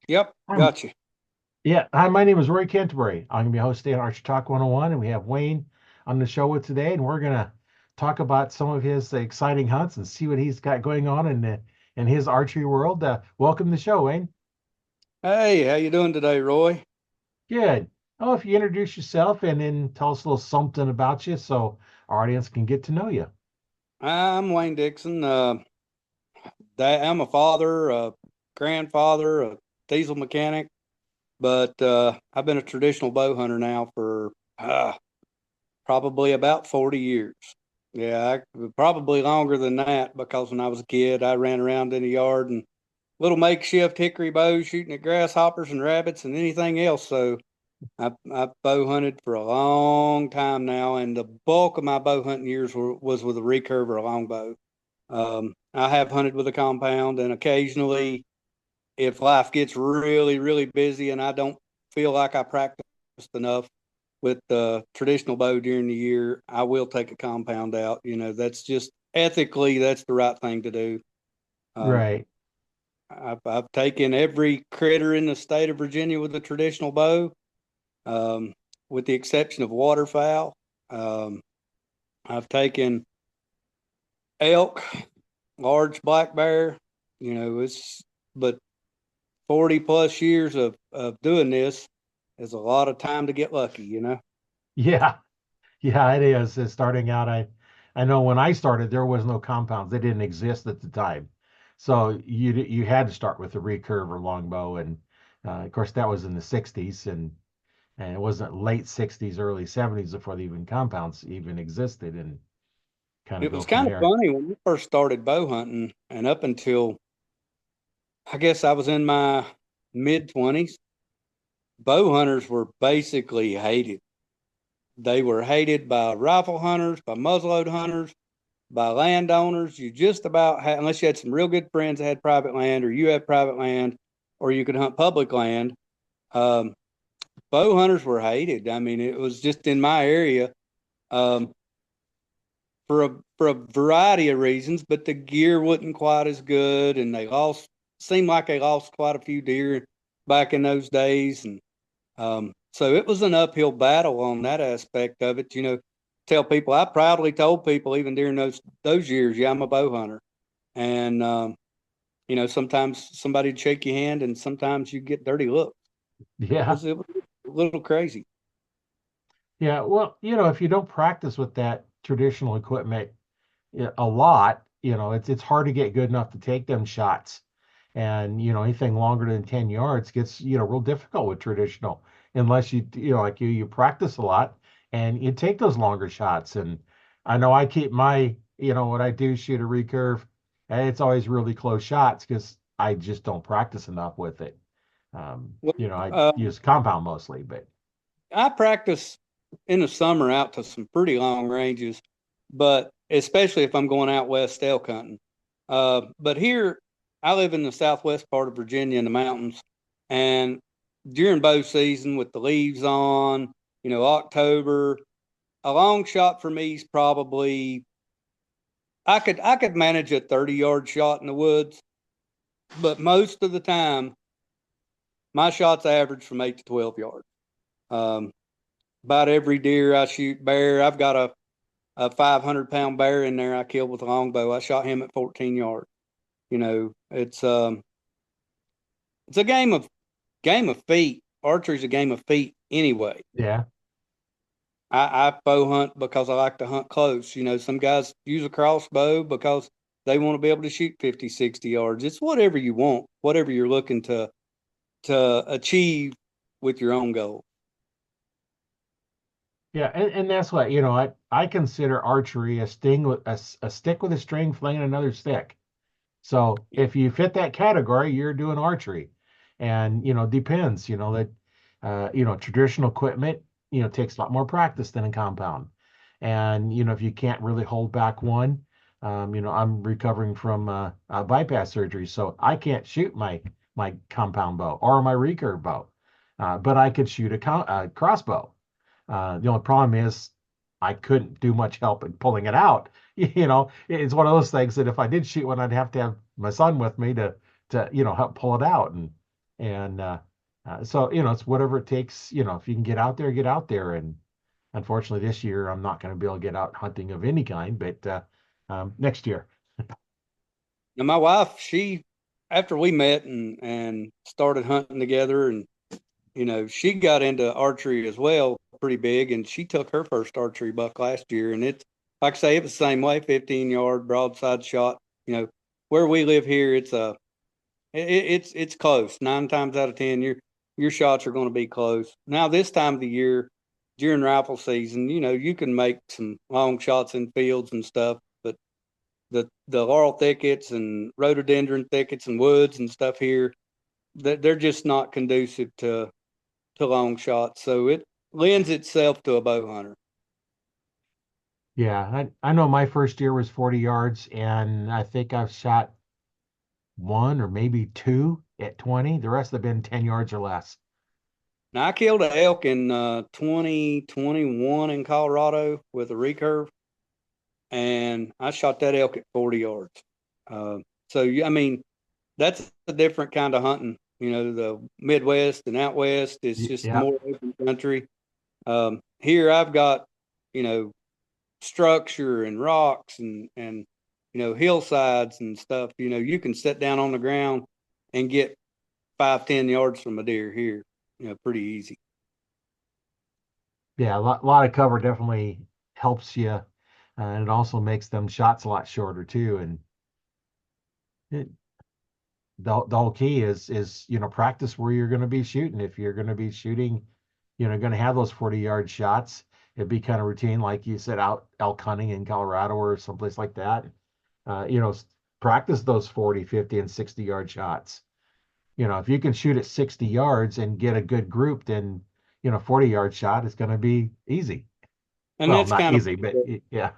Yep, Um, got you. yeah, hi, my name is Roy Canterbury. I'm going to be hosting Archer Talk 101, and we have Wayne on the show with today, and we're going to talk about some of his exciting hunts and see what he's got going on in his archery world. Welcome to the show, Wayne. Hey, how you doing today, Roy? Good. Oh, if you introduce yourself and then tell us a little something about you so our audience can get to know you. I'm Wayne Dixon. I'm a father, a grandfather, a diesel mechanic, but I've been a traditional bow hunter now for probably about 40 years. Yeah, probably longer than that because when I was a kid, I ran around in the yard and little makeshift hickory bows shooting at grasshoppers and rabbits and anything else. So I've bow hunted for a long time now, and the bulk of my bow hunting years was with a recurve or a longbow. I have hunted with a compound, and occasionally, if life gets really, really busy and I don't feel like I practiced enough with the traditional bow during the year, I will take a compound out. That's just ethically, that's the right thing to do. Um, Right. I've taken every critter in the state of Virginia with a traditional bow, um, with the exception of waterfowl. Um, I've taken elk, large black bear. It's but 40 plus years of doing this is a lot of time to get lucky. Yeah. Yeah, it is. It's starting out, I know when I started, there was no compounds. They didn't exist at the time. So you had to start with a recurve or longbow, and of course that was in the '60s, and it wasn't late '60s, early '70s before the even compounds even existed, and kind of It go was from kind of there. funny when we first started bow hunting, and up until I guess I was in my mid 20s, bow hunters were basically hated. They were hated by rifle hunters, by muzzleload hunters, by landowners. You just about had, unless you had some real good friends that had private land, or you had private land, or you could hunt public land. Um, Bow hunters were hated. I mean, it was just in my area, um, for a variety of reasons, but the gear wasn't quite as good, and they lost. Seemed like they lost quite a few deer back in those days, and so it was an uphill battle on that aspect of it. Tell people I proudly told people even during those years, yeah, I'm a bow hunter, and sometimes somebody'd shake your hand, and sometimes you get dirty looks. It Yeah. was it was a little crazy. Yeah. Well, if you don't practice with that traditional equipment a lot, it's hard to get good enough to take them shots. And anything longer than 10 yards gets real difficult with traditional unless like you practice a lot and you take those longer shots. And I know I keep my when I do shoot a recurve, and it's always really close shots because I just don't practice enough with it. Well, I use compound mostly, but I practice in the summer out to some pretty long ranges, but especially if I'm going out west elk hunting. But here, I live in the southwest part of Virginia in the mountains, and during bow season with the leaves on, October, a long shot for me is probably I could manage a 30-yard shot in the woods, but most of the time my shots average from 8 to 12 yards. Um, about every deer I shoot bear, I've got a 500-pound bear in there I killed with a longbow. I shot him at 14 yards. It's a game of feet. Archery's a game of feet anyway. yeah. I bow hunt because I like to hunt close. Some guys use a crossbow because they want to be able to shoot 50, 60 yards. It's whatever you want, whatever you're looking to achieve with your own goal. Yeah, and that's what, I consider archery a sting with a stick with a string flinging another stick. So if you fit that category, you're doing archery. And, depends, that traditional equipment, takes a lot more practice than a compound. And, if you can't really hold back one, I'm recovering from a bypass surgery, so I can't shoot my compound bow or my recurve bow. But I could shoot a crossbow. The only problem is I couldn't do much help in pulling it out. It's one of those things that if I did shoot one, I'd have to have my son with me to help pull it out. And And so, it's whatever it takes, if you can get out there, get out there. And unfortunately, this year, I'm not going to be able to get out hunting of any kind, but next year. Now my wife, after we met and started hunting together, and she got into archery as well, pretty big, and she took her first archery buck last year, and it's like I say, it was the same way, 15-yard broadside shot. Where we live here, it's close. 9 times out of 10, your shots are going to be close. Now this time of the year, during rifle season, you can make some long shots in fields and stuff, but the laurel thickets and rhododendron thickets and woods and stuff here, they're just not conducive to long shots. So it lends itself to a bow hunter. Yeah, I know my first year was 40 yards, and I think I've shot one or maybe two at 20. The rest have been 10 yards or less. Now I killed an elk in 2021 in Colorado with a recurve, and I shot that elk at 40 yards. Uh, I mean, that's a different kind of hunting. The Midwest and out west is just Yeah, more open country. Here I've got, you know, structure and rocks and hillsides and stuff. You can sit down on the ground and get 5-10 yards from a deer here. Pretty easy. yeah, a lot of cover definitely helps you, and it also makes them shots a lot shorter too. And it, the whole key is practice where you're going to be shooting. If you're going to be shooting, going to have those 40-yard shots, it'd be kind of routine, like you said, out elk hunting in Colorado or someplace like that. Uh, you know, practice those 40, 50, and 60-yard shots. If you can shoot at 60 yards and get a good group, then 40-yard shot is going to be easy. And Well, that's not kind of easy, but yeah.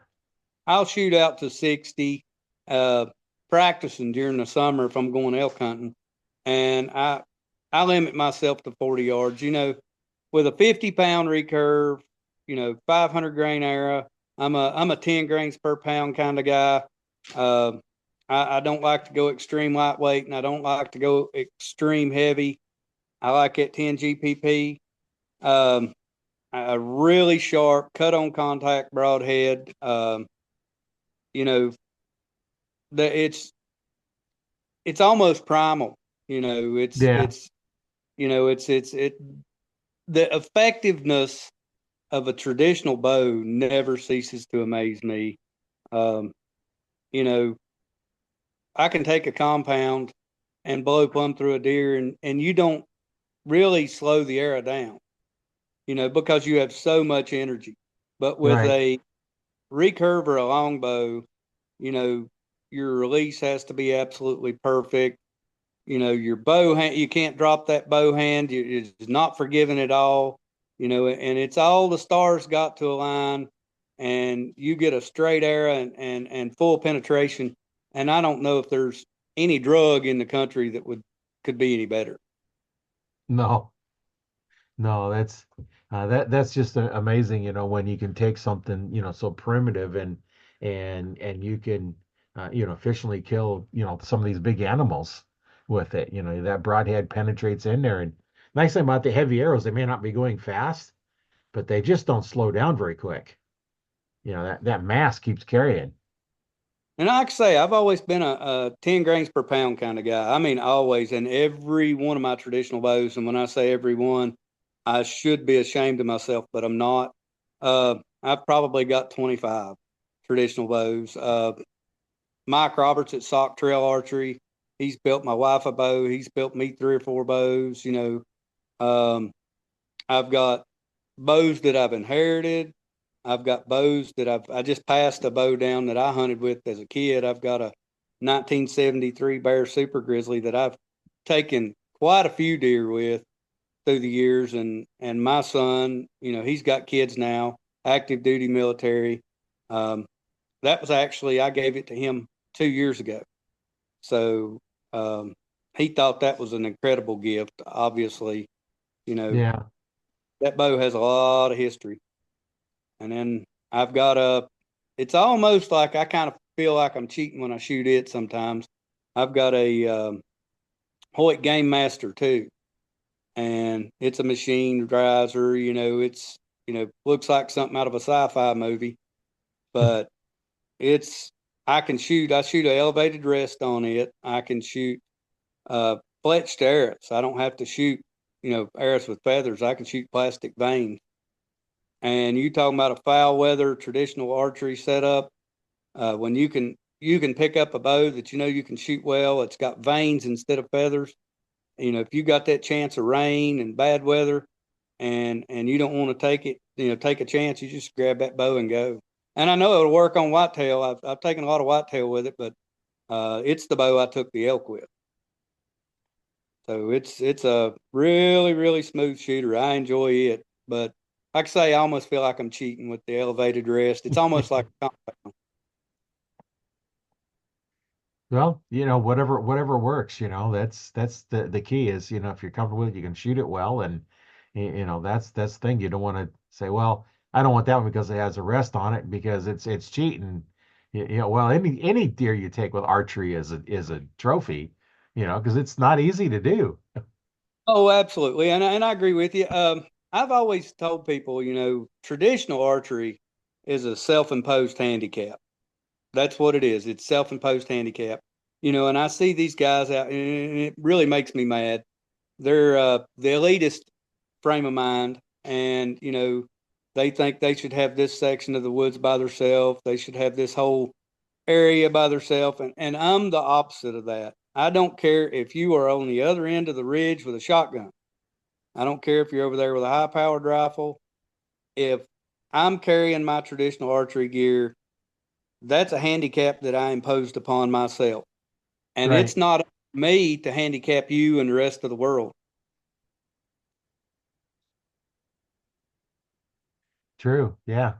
I'll shoot out to 60, uh, practicing during the summer if I'm going elk hunting, and I limit myself to 40 yards. With a 50-pound recurve, 500 grain arrow. I'm a 10 grains per pound kind of guy. Uh, I don't like to go extreme lightweight, and I don't like to go extreme heavy. I like it 10 GPP. Um, a really sharp cut on contact broadhead. You know, that it's almost primal. You know, Yeah, it's the effectiveness of a traditional bow never ceases to amaze me. Um, you know, I can take a compound and blow plumb through a deer, and you don't really slow the arrow down, because you have so much energy. But with right. a recurve or a longbow, you know, your release has to be absolutely perfect. Your bow hand, you can't drop that bow hand. It's not forgiving at all. And it's all the stars got to align, and you get a straight arrow and full penetration. And I don't know if there's any drug in the country that could be any better. No, no, that's just amazing, when you can take something, so primitive and you can efficiently kill, some of these big animals with it. That broadhead penetrates in there. And nice thing about the heavy arrows, they may not be going fast, but they just don't slow down very quick. That mass keeps carrying. And like I say, I've always been a 10 grains per pound kind of guy. I mean, always, in every one of my traditional bows. And when I say every one, I should be ashamed of myself, but I'm not. I've probably got 25 traditional bows. Mike Roberts at Sock Trail Archery, he's built my wife a bow. He's built me 3 or 4 bows. I've got bows that I've inherited. I've got bows that I just passed a bow down that I hunted with as a kid. I've got a 1973 Bear Super Grizzly that I've taken quite a few deer with through the years. And my son, he's got kids now, active duty military. Um, that was actually, I gave it to him 2 years ago. So he thought that was an incredible gift. Obviously, you know, Yeah. that bow has a lot of history. And then I've got it's almost like I kind of feel like I'm cheating when I shoot it sometimes. I've got a Hoyt Game Master too. and it's a machine drives her. It's looks like something out of a sci-fi movie, but it's I can shoot. I shoot an elevated rest on it. I can shoot fletched arrows. I don't have to shoot arrows with feathers. I can shoot plastic veins. And you talking about a foul weather traditional archery setup, when you can pick up a bow that you can shoot well. It's got veins instead of feathers. If you got that chance of rain and bad weather, and you don't want to take a chance, you just grab that bow and go. And I know it'll work on whitetail. I've taken a lot of whitetail with it, but it's the bow I took the elk with. So it's a really, really smooth shooter. I enjoy it, but like I say, I almost feel like I'm cheating with the elevated rest. It's almost like a compound. Well, whatever works, that's the key is, if you're comfortable with it, you can shoot it well. And that's the thing. You don't want to say, well, I don't want that one because it has a rest on it because it's cheating. Well, any deer you take with archery is a trophy, because it's not easy to do. Oh, absolutely, and I agree with you. I've always told people, traditional archery is a self-imposed handicap. That's what it is. It's self-imposed handicap. And I see these guys out, and it really makes me mad. They're the elitist frame of mind, and they think they should have this section of the woods by themselves. They should have this whole area by themselves, and I'm the opposite of that. I don't care if you are on the other end of the ridge with a shotgun. I don't care if you're over there with a high powered rifle. If I'm carrying my traditional archery gear, that's a handicap that I imposed upon myself. And Right. it's not me to handicap you and the rest of the world. True. Yeah.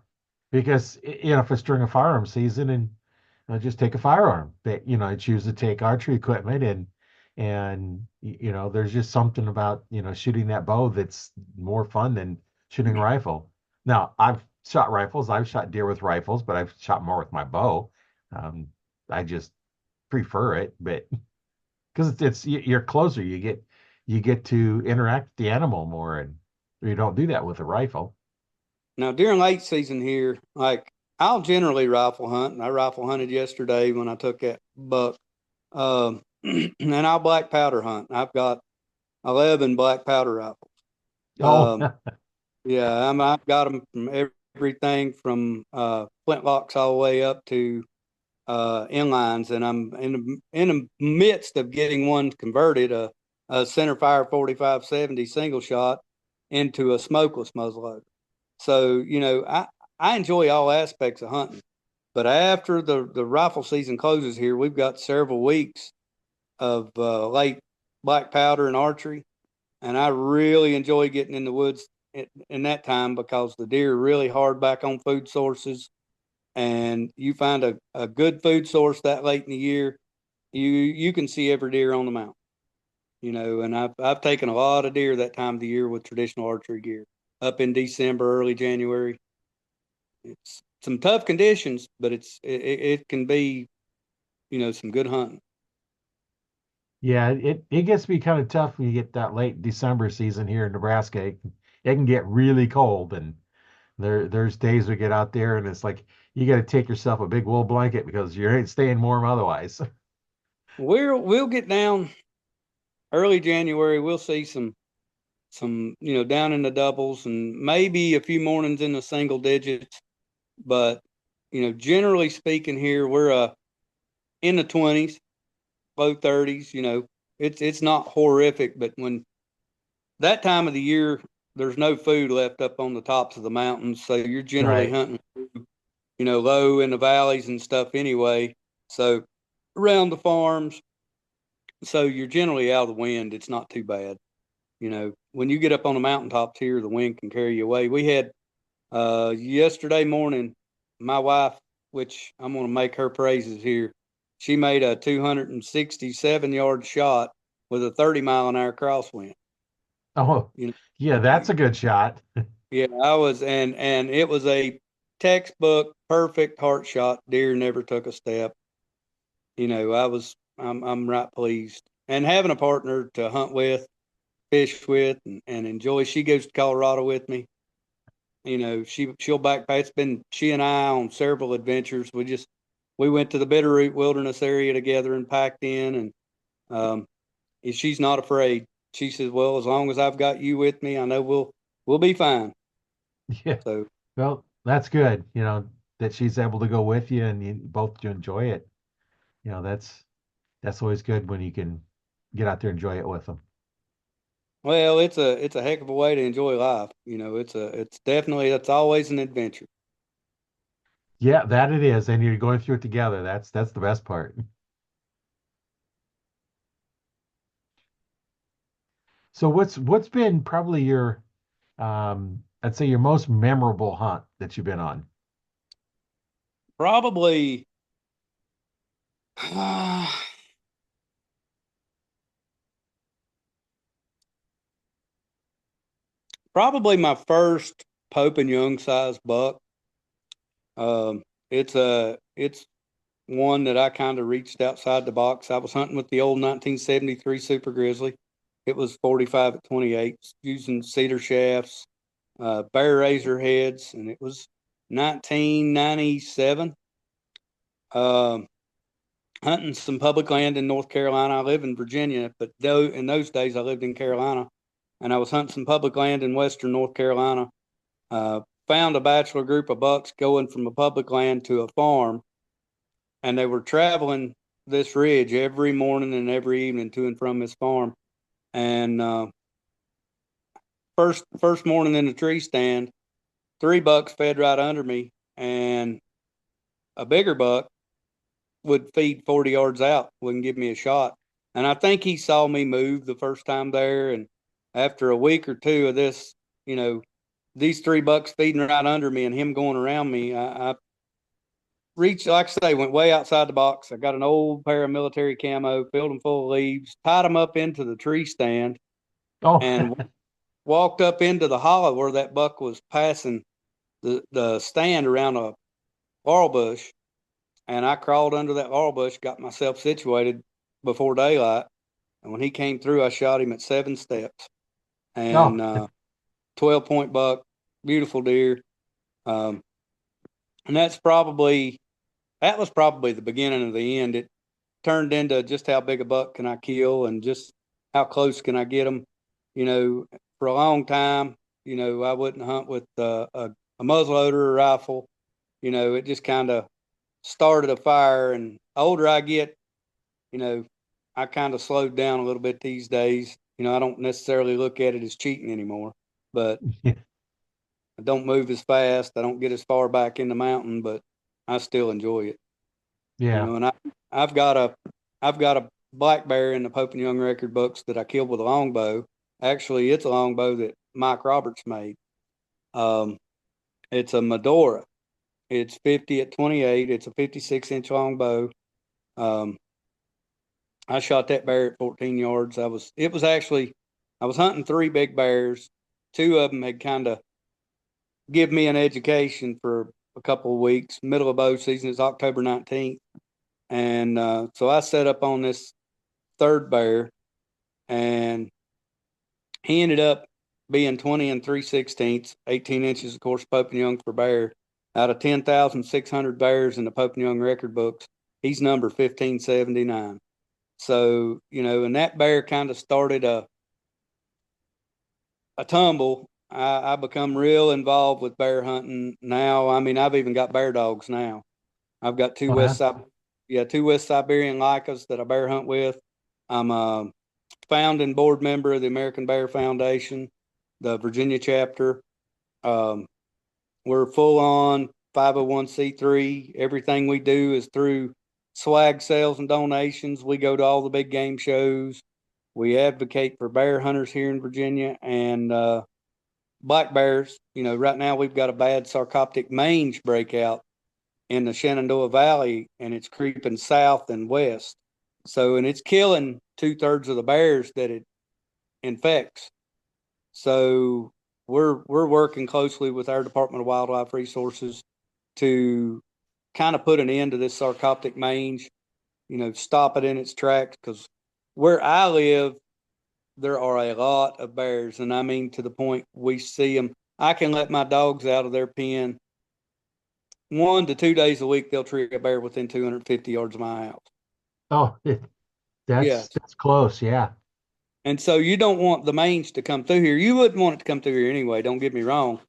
Because if it's during a firearm season and just take a firearm, but choose to take archery equipment and there's just something about shooting that bow that's more fun than shooting a rifle. Now, I've shot rifles, I've shot deer with rifles, but I've shot more with my bow. Um, I just prefer it, but because you're closer, you get to interact with the animal more, and you don't do that with a rifle. Now, during late season here, like I'll generally rifle hunt, and I rifle hunted yesterday when I took that buck. And I'll black powder hunt. I've got 11 black powder rifles. Oh, Um, yeah, I've got them from everything from flintlocks all the way up to inlines, and I'm in the midst of getting one converted, a center fire 4570 single shot into a smokeless muzzleloader. So I enjoy all aspects of hunting, but after the rifle season closes here, we've got several weeks of late black powder and archery, and I really enjoy getting in the woods in that time because the deer are really hard back on food sources, and you find a good food source that late in the year, you can see every deer on the mountain. And I've taken a lot of deer that time of the year with traditional archery gear up in December, early January. It's some tough conditions, but it can be some good hunting. yeah, it gets to be kind of tough when you get that late December season here in Nebraska. It can get really cold, and there's days we get out there and it's like you got to take yourself a big wool blanket because you ain't staying warm otherwise. We'll get down early January. We'll see some down in the doubles and maybe a few mornings in the single digits. But generally speaking, here we're in the 20s, low 30s. It's not horrific, but when that time of the year, there's no food left up on the tops of the mountains, so you're generally Right. hunting, low in the valleys and stuff anyway. So around the farms, so you're generally out of the wind. It's not too bad. When you get up on the mountaintops here, the wind can carry you away. We had yesterday morning, my wife, which I'm going to make her praises here, she made a 267-yard shot with a 30-mile-an-hour crosswind. Oh, You yeah, know, that's a good shot. yeah, I was, and it was a textbook perfect heart shot. Deer never took a step. I'm right pleased, and having a partner to hunt with. fish with and enjoy. She goes to Colorado with me. You know, she'll backpack. It's been she and I on several adventures. We went to the Bitterroot Wilderness area together and packed in, and um, she's not afraid. She says, "Well, as long as I've got you with me, I know we'll be fine." Yeah. So, Well, that's good, that she's able to go with you and you both to enjoy it. That's always good when you can get out there and enjoy it with them. well, it's a heck of a way to enjoy life. You know, it's always an adventure. Yeah, that it is. And you're going through it together. That's the best part. So what's been probably your I'd say your most memorable hunt that you've been on? Probably, probably my first Pope and Young size buck. Um, it's one that I kind of reached outside the box. I was hunting with the old 1973 Super Grizzly. It was 45 at 28 using cedar shafts, bear razor heads, and it was 1997. Um, Hunting some public land in North Carolina. I live in Virginia, but though in those days I lived in Carolina, and I was hunting some public land in Western North Carolina. Uh, Found a bachelor group of bucks going from a public land to a farm, and they were traveling this ridge every morning and every evening to and from this farm. And first morning in the tree stand, three bucks fed right under me, and a bigger buck would feed 40 yards out, wouldn't give me a shot. And I think he saw me move the first time there. And after a week or two of this, you know, these three bucks feeding right under me and him going around me, I reached, like I say, went way outside the box. I got an old pair of military camo, filled them full of leaves, tied them up into the tree stand, Oh, and walked up into the hollow where that buck was passing the stand around a laurel bush. And I crawled under that laurel bush, got myself situated before daylight. And when he came through, I shot him at 7 steps. oh, And 12-point buck, beautiful deer. Um, and that was probably the beginning of the end. It turned into just how big a buck can I kill and just how close can I get them. You know, for a long time, I wouldn't hunt with a muzzleloader or rifle. It just kind of started a fire. And the older I get, you know, I kind of slowed down a little bit these days. I don't necessarily look at it as cheating anymore, but I don't move as fast. I don't get as far back in the mountain, but I still enjoy it. yeah. And I've got a I've got a black bear in the Pope and Young record books that I killed with a longbow. Actually, it's a longbow that Mike Roberts made. Um, it's a Medora. It's 50 at 28. It's a 56-inch longbow. Um, I shot that bear at 14 yards. I was hunting three big bears. Two of them had kind of give me an education for a couple of weeks. Middle of bow season is October 19th. And so I set up on this third bear, and he ended up being 20 and 3/16, 18 inches, of course, Pope and Young for bear. Out of 10,600 bears in the Pope and Young record books, he's number 1579. So, and that bear kind of started a tumble. I become real involved with bear hunting now. I mean, I've even got bear dogs now. I've got Oh, yeah. two West Siberian Lycas that I bear hunt with. I'm a founding board member of the American Bear Foundation, the Virginia chapter. Um, we're full on 501c3. Everything we do is through swag sales and donations. We go to all the big game shows. We advocate for bear hunters here in Virginia and black bears. Right now we've got a bad sarcoptic mange breakout in the Shenandoah Valley, and it's creeping south and west. So, and it's killing 2/3 of the bears that it infects. So, we're working closely with our Department of Wildlife Resources to kind of put an end to this sarcoptic mange. Stop it in its tracks because where I live, there are a lot of bears, and I mean to the point we see them. I can let my dogs out of their pen 1 to 2 days a week. They'll tree a bear within 250 yards of my house. Oh, Yes. that's close. Yeah. And so you don't want the mange to come through here. You wouldn't want it to come through here anyway, don't get me wrong.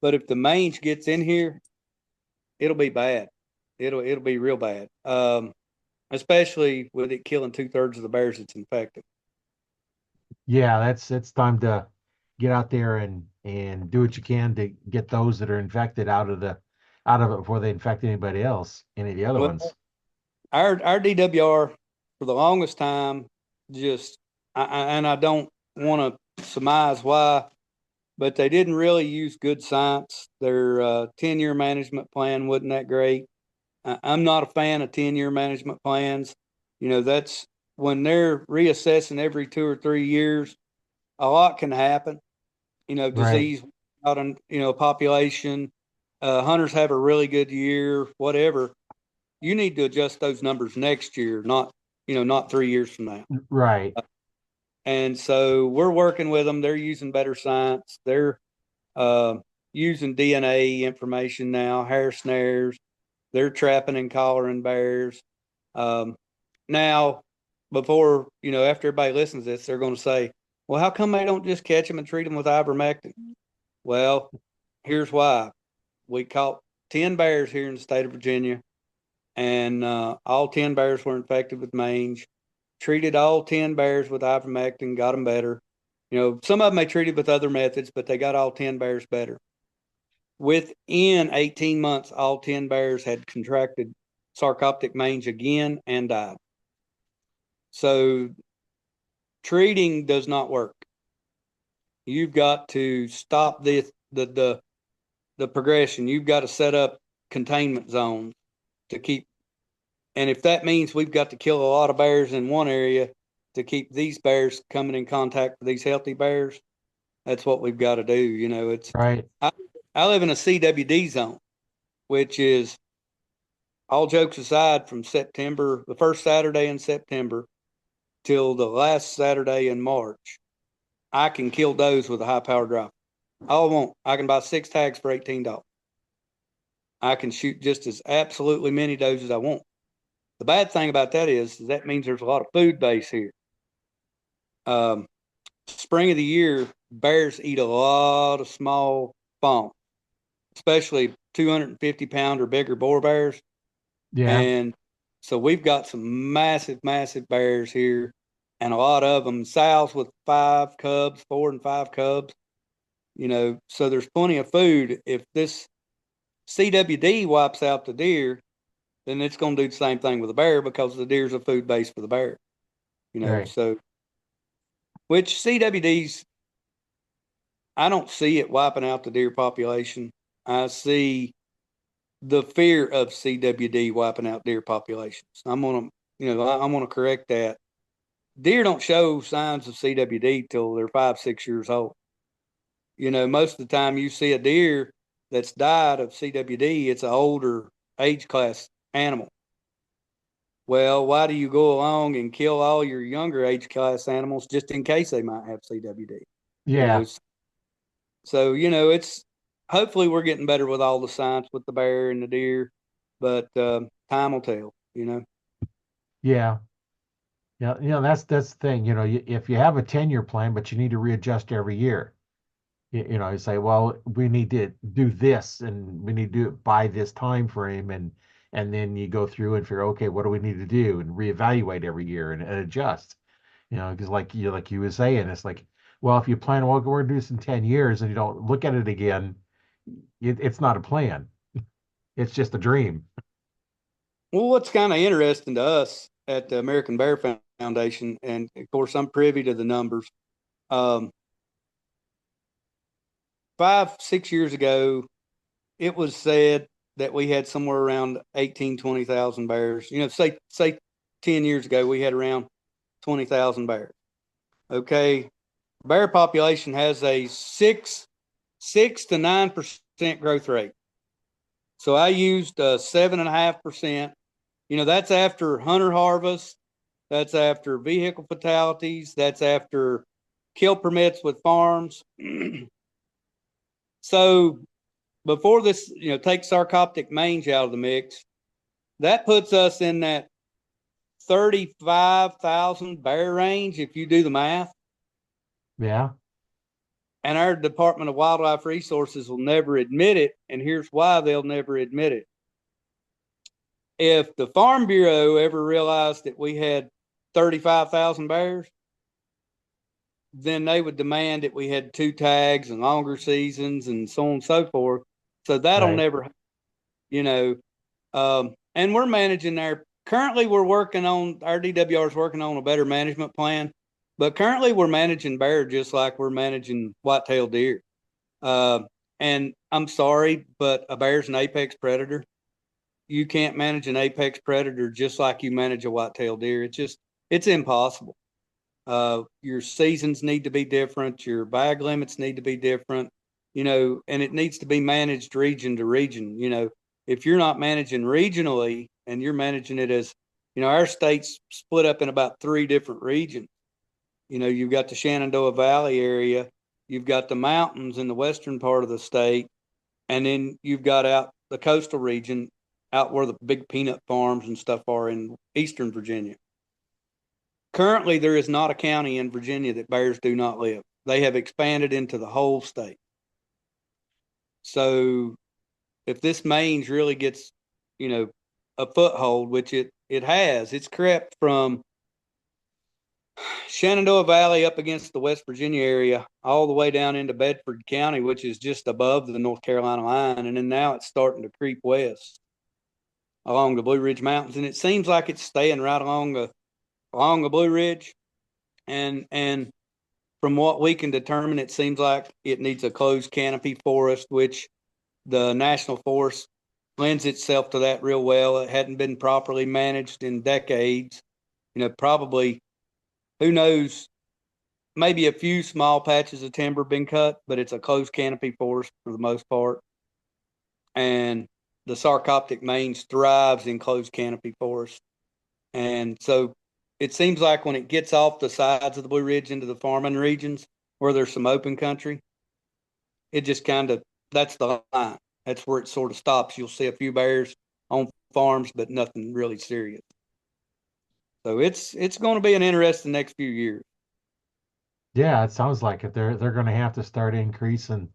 But if the mange gets in here, it'll be bad. It'll be real bad. Especially with it killing 2/3 of the bears it's infected. Yeah, that's it's time to get out there and do what you can to get those that are infected out of it before they infect anybody else, any of the other Well, ones. our DWR for the longest time just and I don't want to surmise why, but they didn't really use good science. Their 10-year management plan wasn't that great. I'm not a fan of 10-year management plans. That's when they're reassessing every 2 or 3 years, a lot can happen. Right. Disease out in, population, hunters have a really good year, whatever. You need to adjust those numbers next year, not 3 years from now. Right. And so we're working with them. They're using better science. They're uh, using DNA information now, hair snares. They're trapping and collaring bears. Um, Now, before, after everybody listens to this, they're going to say, well, how come they don't just catch them and treat them with ivermectin? Well, here's why. We caught 10 bears here in the state of Virginia, and all 10 bears were infected with mange. Treated all 10 bears with ivermectin, got them better. Some of them they treated with other methods, but they got all 10 bears better. Within 18 months, all 10 bears had contracted sarcoptic mange again and died. So treating does not work. You've got to stop the progression. You've got to set up containment zones to keep. And if that means we've got to kill a lot of bears in one area to keep these bears coming in contact with these healthy bears, that's what we've got to do. Right. I live in a CWD zone, which is, all jokes aside, from September, the first Saturday in September till the last Saturday in March, I can kill does with a high powered rifle. All I want, I can buy 6 tags for $18. I can shoot just as absolutely many does as I want. The bad thing about that is that means there's a lot of food base here. Spring of the year, bears eat a lot of small fawns, especially 250-pound or bigger boar bears. Yeah. And so we've got some massive, massive bears here, and a lot of them sows with 5 cubs, 4 and 5 cubs. So there's plenty of food. If this CWD wipes out the deer, then it's going to do the same thing with the bear, because the deer's a food base for the bear. Right. So which CWDs, I don't see it wiping out the deer population. I see the fear of CWD wiping out deer populations. I'm gonna correct that. Deer don't show signs of CWD till they're 5, 6 years old. Most of the time you see a deer that's died of CWD, it's an older age class animal. Well, why do you go along and kill all your younger age class animals just in case they might have CWD? You know, Yeah. so it's, hopefully we're getting better with all the science with the bear and the deer, but time will tell. Yeah. Yeah. That's the thing. If you have a 10-year plan, but you need to readjust every year, you say, well, we need to do this and we need to do it by this time frame, and then you go through and figure, okay, what do we need to do, and reevaluate every year and adjust. Because like you were saying, it's like, well, if you plan, well, we're gonna do this in 10 years, and you don't look at it again, it's not a plan. It's just a dream. Well, what's kind of interesting to us at the American Bear Foundation, and of course I'm privy to the numbers. 5, 6 years ago, it was said that we had somewhere around 18, 20,000 bears. Say 10 years ago, we had around 20,000 bears. Okay. Bear population has a 6 to 9% growth rate. So I used 7.5%. That's after hunter harvest. That's after vehicle fatalities. That's after kill permits with farms. So before this, take sarcoptic mange out of the mix, that puts us in that 35,000 bear range if you do the math. Yeah. And our Department of Wildlife Resources will never admit it. And here's why they'll never admit it. If the Farm Bureau ever realized that we had 35,000 bears, then they would demand that we had 2 tags and longer seasons and so on and so forth. So that'll Right. never, you know, and we're managing there. Currently, we're working on, our DWR is working on a better management plan, but currently we're managing bear just like we're managing white-tailed deer. And I'm sorry, but a bear's an apex predator. You can't manage an apex predator just like you manage a white-tailed deer. It's impossible. Your seasons need to be different. Your bag limits need to be different, and it needs to be managed region to region. If you're not managing regionally and you're managing it as, our state's split up in about 3 different regions. You've got the Shenandoah Valley area, you've got the mountains in the western part of the state, and then you've got out the coastal region, out where the big peanut farms and stuff are in eastern Virginia. Currently, there is not a county in Virginia that bears do not live. They have expanded into the whole state. So if this mange really gets, a foothold, which it has, it's crept from Shenandoah Valley up against the West Virginia area, all the way down into Bedford County, which is just above the North Carolina line. And then now it's starting to creep west along the Blue Ridge Mountains. And it seems like it's staying right along the Blue Ridge. And from what we can determine, it seems like it needs a closed canopy forest, which the National Forest lends itself to that real well. It hadn't been properly managed in decades. Probably, who knows, maybe a few small patches of timber been cut, but it's a closed canopy forest for the most part. And the sarcoptic mange thrives in closed canopy forest. And so it seems like when it gets off the sides of the Blue Ridge into the farming regions where there's some open country, it just that's the line. That's where it sort of stops. You'll see a few bears on farms, but nothing really serious. So it's going to be an interesting next few years. Yeah, it sounds like it. They're going to have to start increasing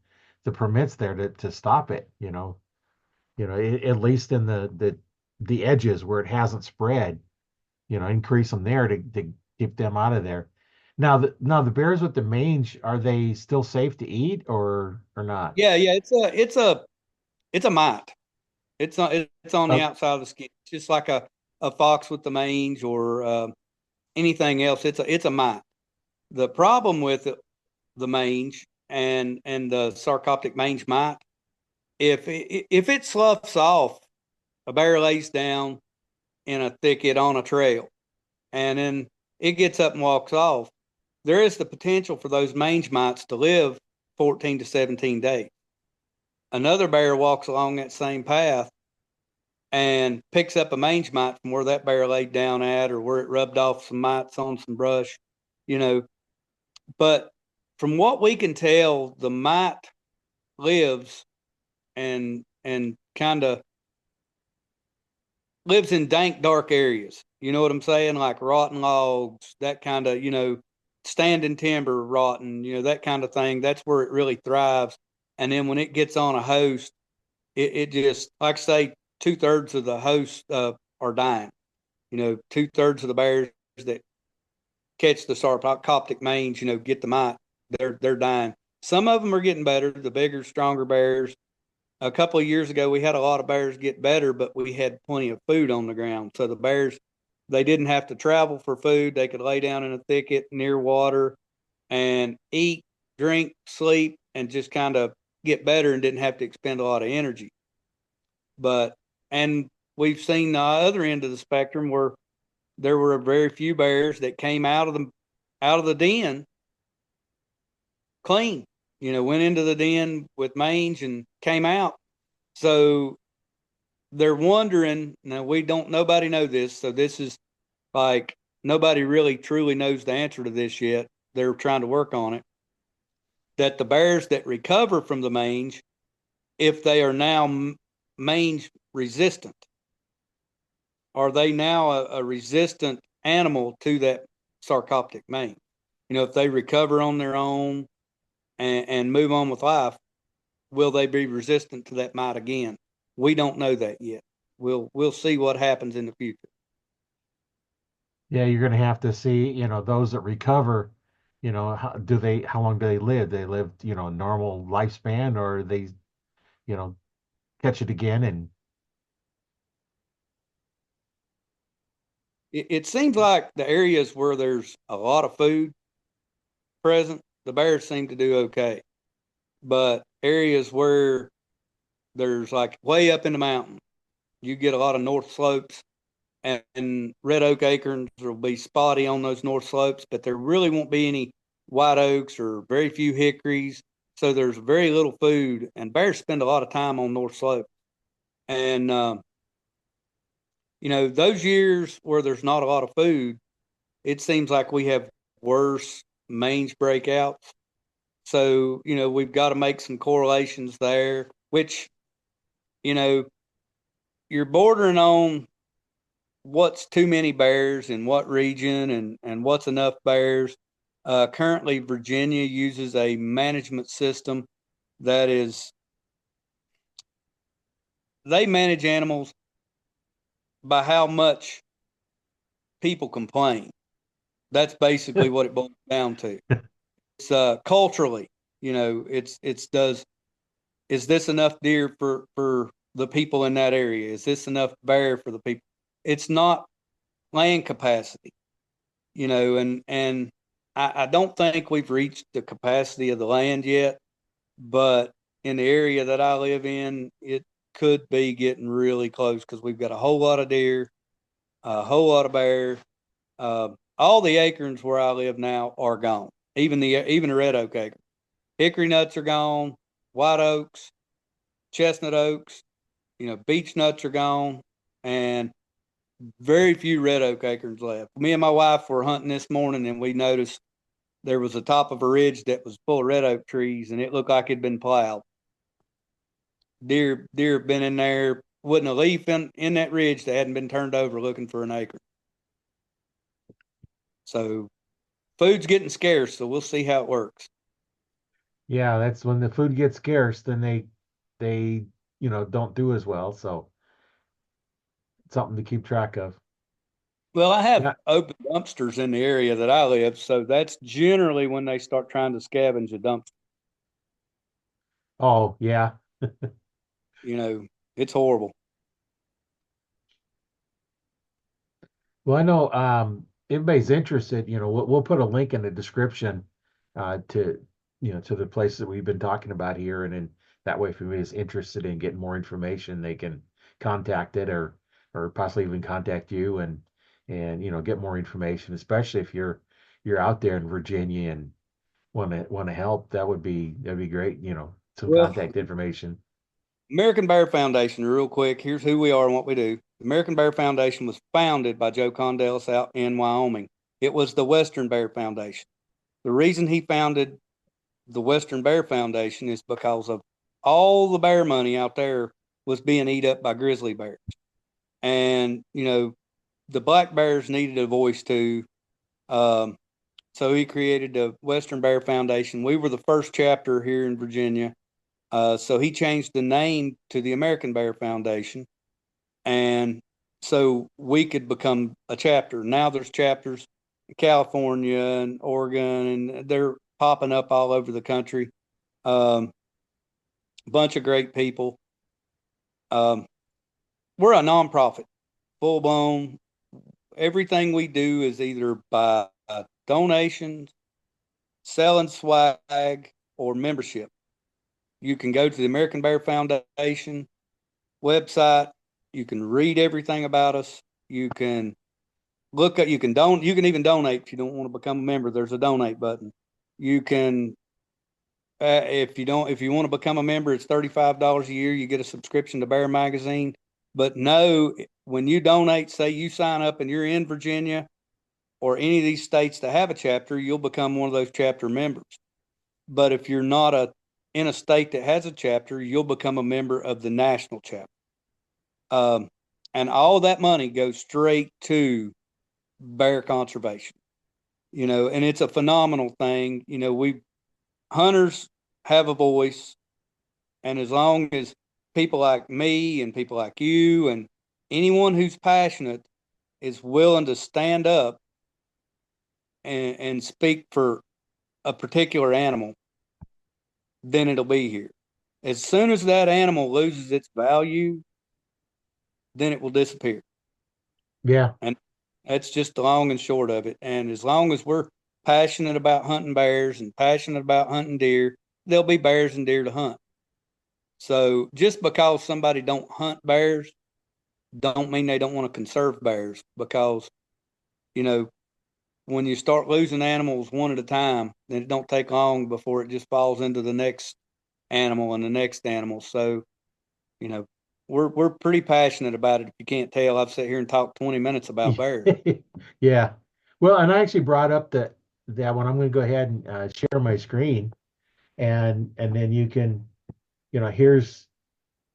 the permits there to stop it. At least in the edges where it hasn't spread. Increase them there to keep them out of there. Now the bears with the mange, are they still safe to eat or not? Yeah, yeah, it's a mite. It's on the Oh, outside of the skin. It's just like a fox with the mange or anything else. It's a mite. The problem with the mange and the sarcoptic mange mite, if it sloughs off, a bear lays down in a thicket on a trail, and then it gets up and walks off, there is the potential for those mange mites to live 14 to 17 days. Another bear walks along that same path and picks up a mange mite from where that bear laid down at, or where it rubbed off some mites on some brush, you know. But from what we can tell, the mite lives and kind of lives in dank, dark areas. You know what I'm saying? Like rotten logs, that kind of, standing timber rotten, that kind of thing. That's where it really thrives. And then when it gets on a host, it just, like I say, 2/3 of the hosts are dying. 2/3 of the bears that catch the sarcoptic mange, get the mite, they're dying. Some of them are getting better, the bigger, stronger bears. A couple of years ago, we had a lot of bears get better, but we had plenty of food on the ground. So the bears, they didn't have to travel for food. They could lay down in a thicket near water and eat, drink, sleep, and just kind of get better and didn't have to expend a lot of energy. And we've seen the other end of the spectrum where there were very few bears that came out of the den clean. Went into the den with mange and came out. So they're wondering, now nobody know this, so this is like, nobody really truly knows the answer to this yet. they're trying to work on it, that the bears that recover from the mange, if they are now mange resistant, are they now a resistant animal to that sarcoptic mange? You know, if they recover on their own and move on with life, will they be resistant to that mite again? We don't know that yet. We'll see what happens in the future. Yeah, you're going to have to see, those that recover, how long do they live? They live, normal lifespan, or they, you know, catch it again and It seems like the areas where there's a lot of food present, the bears seem to do okay. But areas where there's like way up in the mountain, you get a lot of north slopes, and red oak acorns will be spotty on those north slopes, but there really won't be any white oaks or very few hickories. So there's very little food, and bears spend a lot of time on north slope. And those years where there's not a lot of food, it seems like we have worse mange breakouts. So, we've got to make some correlations there, which, you know, you're bordering on what's too many bears in what region and what's enough bears. Currently, Virginia uses a management system that is, they manage animals by how much people complain. That's basically what it boils down to. It's culturally, is this enough deer for the people in that area? Is this enough bear for the people? It's not land capacity, and I don't think we've reached the capacity of the land yet, but in the area that I live in, it could be getting really close because we've got a whole lot of deer, a whole lot of bear. All the acorns where I live now are gone. Even the red oak acorn. Hickory nuts are gone. White oaks, chestnut oaks, beech nuts are gone, and very few red oak acorns left. Me and my wife were hunting this morning, and we noticed there was a top of a ridge that was full of red oak trees, and it looked like it'd been plowed. Deer have been in there. Wasn't a leaf in that ridge that hadn't been turned over looking for an acorn. So food's getting scarce, so we'll see how it works. yeah, that's when the food gets scarce, then they don't do as well. So it's something to keep track of. Well, I have Yeah. open dumpsters in the area that I live, so that's generally when they start trying to scavenge a dumpster. Oh, yeah. You know, it's horrible. Well, I know everybody's interested, we'll put a link in the description to to the place that we've been talking about here, and then that way if anybody's interested in getting more information, they can contact it or possibly even contact you and get more information, especially if you're out there in Virginia and want to help. That'd be great, some Well, contact information. American Bear Foundation, real quick, here's who we are and what we do. The American Bear Foundation was founded by Joe Condellis out in Wyoming. It was the Western Bear Foundation. The reason he founded the Western Bear Foundation is because of all the bear money out there was being eat up by grizzly bears. And, the black bears needed a voice too. Um, so he created the Western Bear Foundation. We were the first chapter here in Virginia. So he changed the name to the American Bear Foundation. And so we could become a chapter. Now there's chapters in California and Oregon, and they're popping up all over the country. Um, Bunch of great people. Um, we're a nonprofit, full blown. Everything we do is either by donations, selling swag, or membership. You can go to the American Bear Foundation website. You can read everything about us. You can you can even donate if you don't want to become a member. There's a donate button. You can if you want to become a member, it's $35 a year. You get a subscription to Bear Magazine. But no, when you donate, say you sign up and you're in Virginia or any of these states that have a chapter, you'll become one of those chapter members. But if you're not in a state that has a chapter, you'll become a member of the national chapter. And all that money goes straight to bear conservation. And it's a phenomenal thing. Hunters have a voice, and as long as people like me and people like you and anyone who's passionate is willing to stand up and speak for a particular animal, then it'll be here. As soon as that animal loses its value, then it will disappear. Yeah. And that's just the long and short of it. And as long as we're passionate about hunting bears and passionate about hunting deer, there'll be bears and deer to hunt. So just because somebody don't hunt bears, don't mean they don't want to conserve bears, because, when you start losing animals one at a time, then it don't take long before it just falls into the next animal and the next animal. So, we're pretty passionate about it. If you can't tell, I've sat here and talked 20 minutes about bears. Yeah. Well, and I actually brought up that one. I'm going to go ahead and share my screen, and then you can, here's.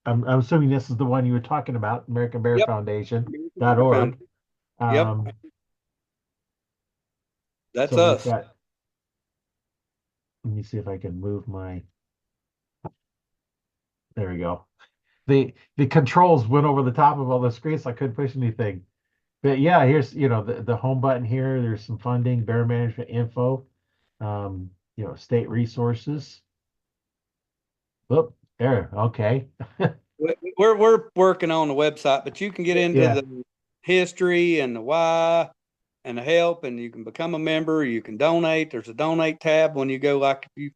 I'm assuming this is the one you were talking about, American Bear Yep. Foundation.org. Yep. Um, That's so we've us. got. Let me see if I can move my. There we go. The controls went over the top of all the screens, so I couldn't push anything. But yeah, here's the home button here. There's some funding, bear management info, state resources. Oop, there. Okay. We're working on the website, but you can get into Yeah. the history and the why and the help, and you can become a member. You can donate. There's a donate tab when you go, like if you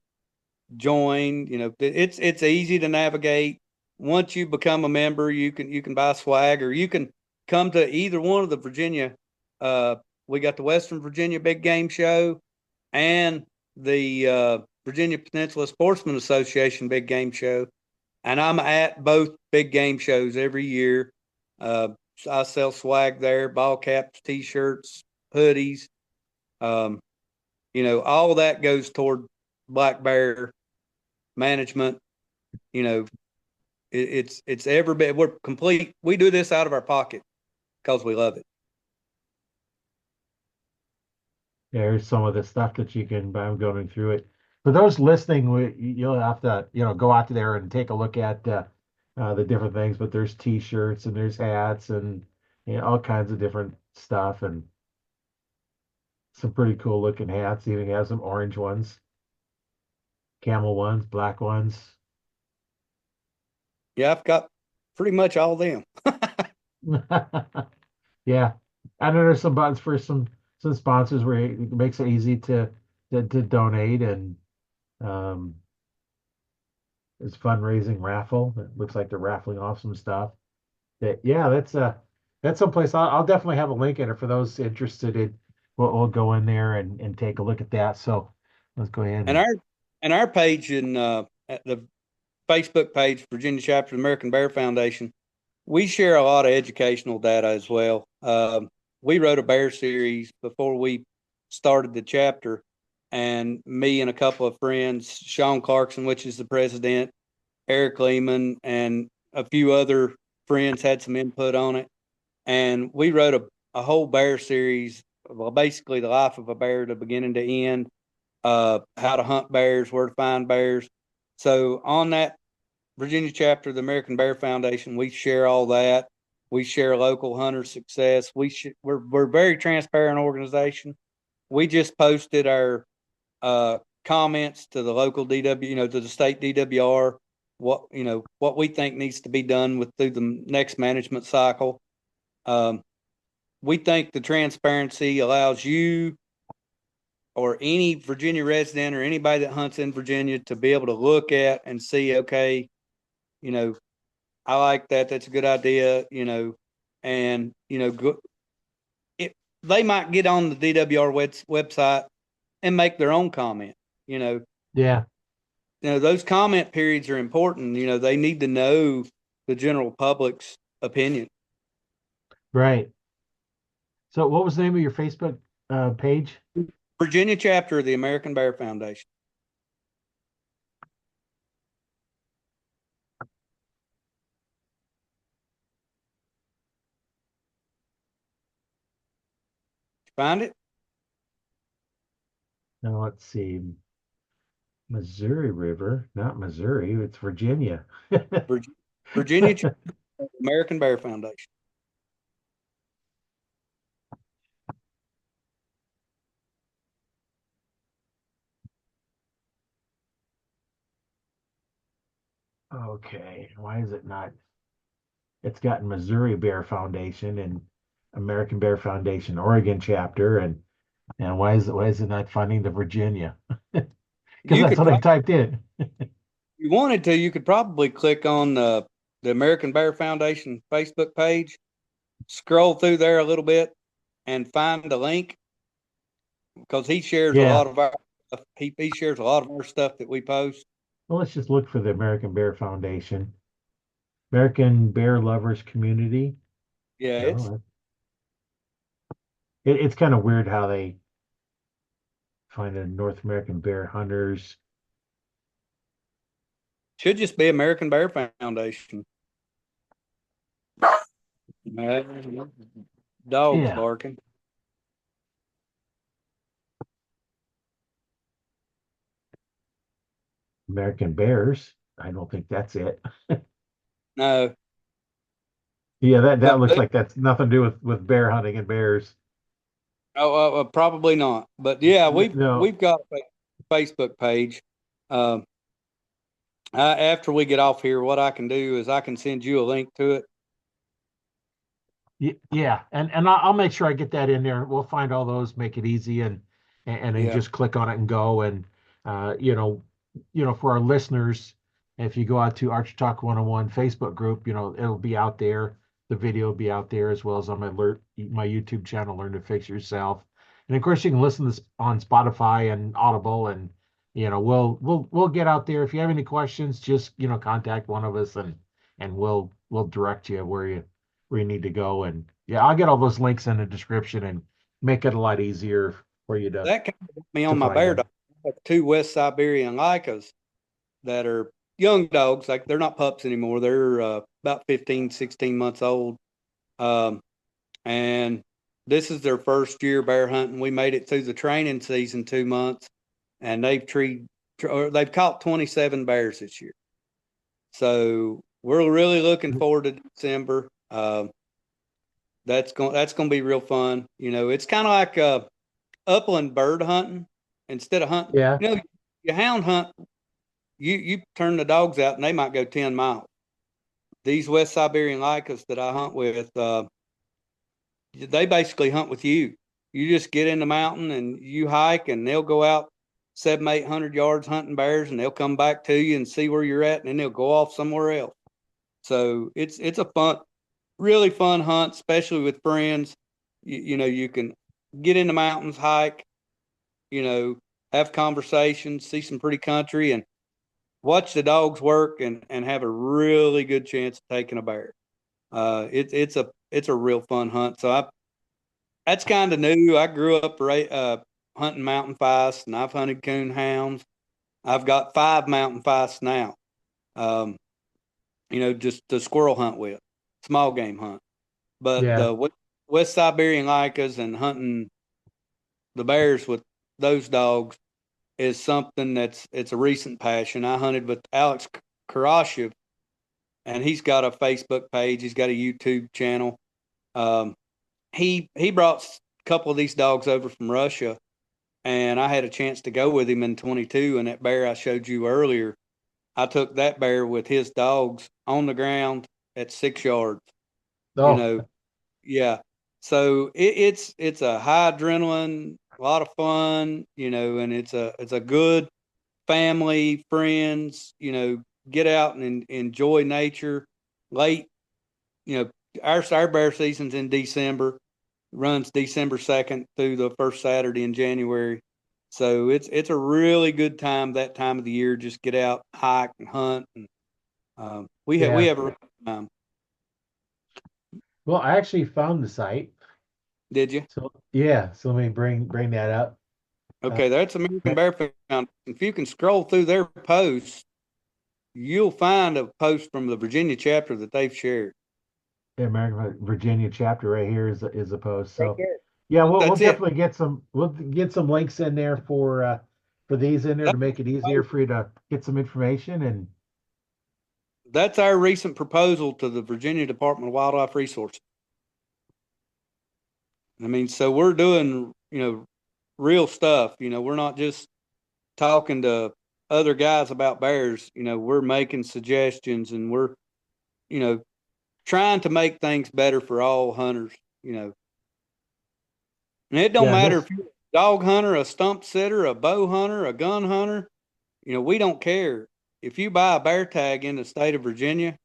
join. It's easy to navigate. Once you become a member, you can buy swag, or you can come to either one of the Virginia. We got the Western Virginia Big Game Show and the Virginia Peninsula Sportsman Association Big Game Show, and I'm at both big game shows every year. Uh, I sell swag there: ball caps, T-shirts, hoodies. Um, all that goes toward black bear management. You know, it's every bit. We're complete. We do this out of our pocket because we love it. There's some of the stuff that you can buy. I'm going through it. For those listening, you'll have to, go out there and take a look at the different things. But there's T-shirts and there's hats and all kinds of different stuff and some pretty cool looking hats. Even have some orange ones, camel ones, black ones. Yeah, I've got pretty much all of them. Yeah, I know there's some buttons for some sponsors where it makes it easy to donate and um, it's fundraising raffle. It looks like they're raffling off some stuff. Yeah, that's someplace I'll definitely have a link in it for those interested in. We'll go in there and take a look at that. So let's go ahead And and our page in at the Facebook page, Virginia Chapter of the American Bear Foundation, we share a lot of educational data as well. We wrote a bear series before we started the chapter, and me and a couple of friends, Sean Clarkson, which is the president, Eric Lehman, and a few other friends had some input on it. And we wrote a whole bear series, well, basically the life of a bear to beginning to end, how to hunt bears, where to find bears. So on that Virginia chapter of the American Bear Foundation, we share all that. We share local hunter success. We're a very transparent organization. We just posted our comments to the local DW, to the state DWR, what we think needs to be done through the next management cycle. We think the transparency allows you or any Virginia resident or anybody that hunts in Virginia to be able to look at and see, okay, I like that. That's a good idea, and, they might get on the DWR website and make their own comment, yeah, those comment periods are important. They need to know the general public's opinion. right. So what was the name of your Facebook? page? Virginia chapter of the American Bear Foundation. Find it? Now let's see. Missouri River, not Missouri, it's Virginia. Virginia chapter of the American Bear Foundation. Okay, why is it not? It's got Missouri Bear Foundation and American Bear Foundation Oregon chapter, and why is it not finding the Virginia? Because You that's could what I probably, typed in. if you wanted to, you could probably click on the American Bear Foundation Facebook page, scroll through there a little bit, and find the link because he shares a Yeah. lot of our he shares a lot of our stuff that we post. Well, let's just look for the American Bear Foundation. American Bear Lovers Community. Yeah, it's No, it's kind of weird how they find the North American Bear Hunters. should just be American Bear Foundation. Dogs Yeah, barking. American Bears. I don't think that's it. No, Yeah, that but looks like that's nothing to do with bear hunting and bears. probably not. But yeah, No, we've got a Facebook page. Um, after we get off here, what I can do is I can send you a link to it. yeah, and I'll make sure I get that in there. We'll find all those, make it easy, and then Yeah, just click on it and go. And uh, you know, for our listeners, if you go out to Arch Talk 101 Facebook group, it'll be out there. The video will be out there as well as on my YouTube channel, Learn to Fix Yourself. And of course, you can listen to this on Spotify and Audible, and we'll get out there. If you have any questions, just contact one of us, and we'll direct you where you need to go. And yeah, I'll get all those links in the description and make it a lot easier for you to that kind of got me to on my find bear them. dog. I have two West Siberian Lycas that are young dogs. Like they're not pups anymore. They're about 15, 16 months old. Um, and this is their first year bear hunting. We made it through the training season 2 months, and they've caught 27 bears this year. So we're really looking forward to December. That's going to be real fun. It's kind of like upland bird hunting instead of hunting. Yeah. You hound hunt. You turn the dogs out, and they might go 10 miles. These West Siberian Lycas that I hunt with, they basically hunt with you. You just get in the mountain and you hike, and they'll go out 700, 800 yards hunting bears, and they'll come back to you and see where you're at, and then they'll go off somewhere else. So it's a fun, really fun hunt, especially with friends. You can get in the mountains, hike, you know, have conversations, see some pretty country, and watch the dogs work, and have a really good chance of taking a bear. It's a real fun hunt. So that's kind of new. I grew up hunting mountain feist, and I've hunted coon hounds. I've got 5 mountain feists now. Um, just to squirrel hunt with, small game hunt. But Yeah. the West Siberian Lycas and hunting the bears with those dogs is something it's a recent passion. I hunted with Alex Karashev, and he's got a Facebook page. He's got a YouTube channel. Um, he brought a couple of these dogs over from Russia, and I had a chance to go with him in 22. And that bear I showed you earlier, I took that bear with his dogs on the ground at 6 yards. You Oh, know, yeah. So it's a high adrenaline, a lot of fun. And it's a good family, friends. Get out and enjoy nature. Late, you know, our bear season's in December, runs December 2nd through the first Saturday in January. So it's a really good time that time of the year. Just get out, hike, and hunt. And we yeah. have a time. Well, I actually found the site. Did you? So yeah, so let me bring that up. Uh, Okay, that's American Bear Foundation. If you can scroll through their posts, you'll find a post from the Virginia chapter that they've shared. the American Virginia chapter right here is a post. Right So there. yeah, we'll That's it. definitely get some links in there for these in there to That's, make it easier for you to get some information. And that's our recent proposal to the Virginia Department of Wildlife Resources. I mean, so we're doing, real stuff. We're not just talking to other guys about bears. We're making suggestions and we're, you know, trying to make things better for all hunters, And it don't yeah, and matter this if you're a dog hunter, a stump sitter, a bow hunter, a gun hunter, we don't care. If you buy a bear tag in the state of Virginia,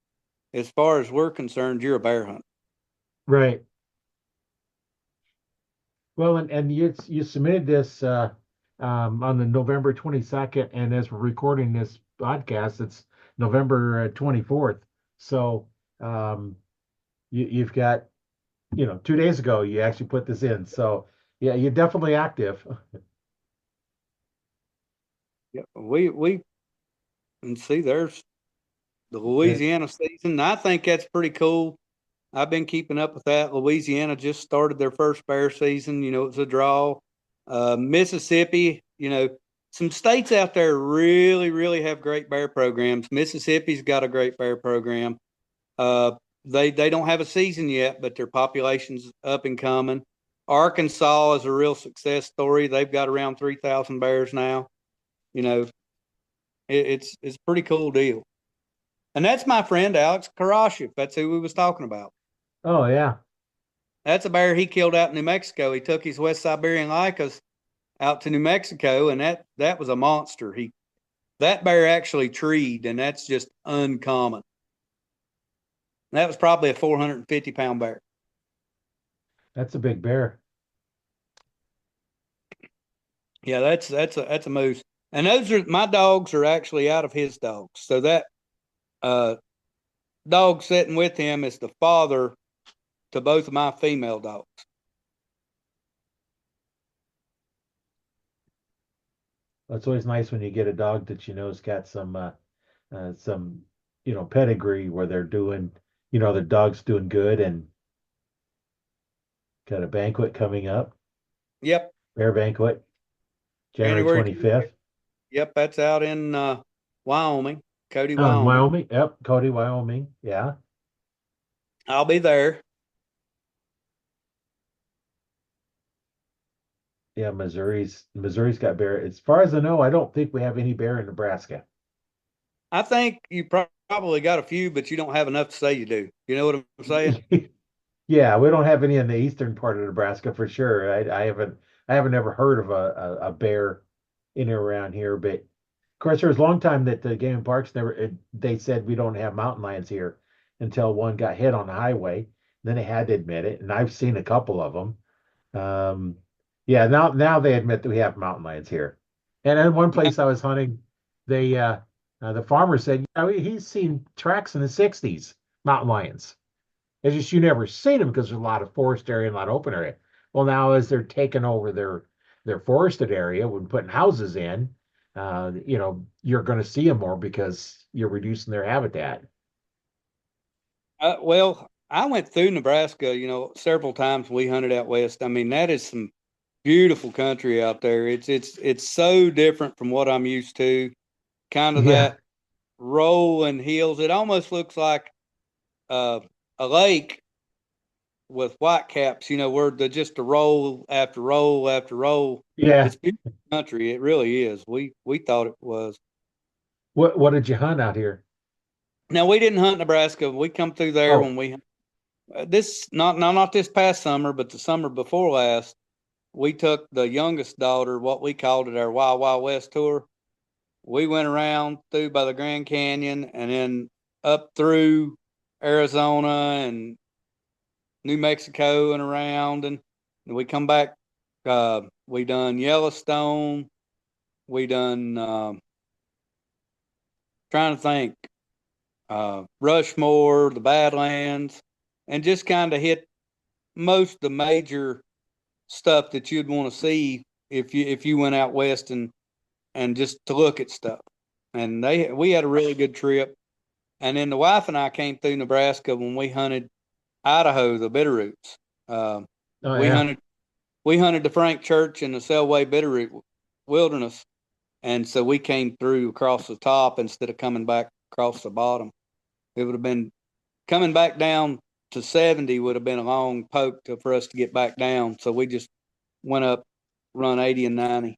as far as we're concerned, you're a bear hunter. right. Well, and you submitted this on the November 22nd, and as we're recording this podcast, it's November 24th. So you've got 2 days ago you actually put this in. So yeah, you're definitely active. Yeah, we and see there's the Uh, Louisiana season. I think that's pretty cool. I've been keeping up with that. Louisiana just started their first bear season. It's a draw. Mississippi, some states out there really, really have great bear programs. Mississippi's got a great bear program. Uh, they don't have a season yet, but their population's up and coming. Arkansas is a real success story. They've got around 3,000 bears now. You know, it's a pretty cool deal. And that's my friend Alex Karashif. That's who we was talking about. oh yeah, That's a bear he killed out in New Mexico. He took his West Siberian Lycas out to New Mexico, and that was a monster. That bear actually treed, and that's just uncommon. That was probably a 450-pound bear. that's a big bear. Yeah, that's a moose. And those are my dogs are actually out of his dogs. So that uh, dog sitting with him is the father to both of my female dogs. It's always nice when you get a dog that has got some pedigree where they're doing the dog's doing good and got a banquet coming up, Yep, bear banquet, January January 25th. 25th. Yep, that's out in Wyoming, Cody, Oh, in Wyoming. Wyoming. Yep, Cody, Wyoming. Yeah. I'll be there. Yeah, Missouri's got bear. As far as I know, I don't think we have any bear in Nebraska. I think you probably got a few, but you don't have enough to say you do. You know what I'm saying? Yeah, we don't have any in the eastern part of Nebraska for sure. I haven't ever heard of a bear in or around here. But of course, there was a long time that the game and parks they said we don't have mountain lions here until one got hit on the highway. Then they had to admit it, and I've seen a couple of them. Yeah, now they admit that we have mountain lions here. And in one place I was hunting, they the farmer said, he's seen tracks in the '60s, mountain lions. It's just you never seen them because there's a lot of forest area and a lot of open area. Well, now as they're taking over their forested area when putting houses in, you're going to see them more because you're reducing their habitat. Well, I went through Nebraska, several times. We hunted out west. I mean, that is some beautiful country out there. It's so different from what I'm used to. Kind of Yeah, that rolling hills. It almost looks like uh, a lake with white caps. Where the just a roll after roll after roll. yeah. It's beautiful country. It really is. We thought it was. What did you hunt out here? Now we didn't hunt Nebraska. We come through there Oh, when we this not this past summer, but the summer before last. We took the youngest daughter, what we called it our Wild Wild West tour. We went around through by the Grand Canyon and then up through Arizona and New Mexico and around, and we come back. We done Yellowstone. We done trying to think Rushmore, the Badlands, and just kind of hit most of the major. stuff that you'd want to see if you went out west and just to look at stuff. And we had a really good trip. And then the wife and I came through Nebraska when we hunted Idaho, the Bitterroots. Uh, Oh we yeah. hunted we hunted the Frank Church in the Selway Bitterroot Wilderness, and so we came through across the top instead of coming back across the bottom. It would have been coming back down to 70 would have been a long poke for us to get back down. So we just went up, run 80 and 90.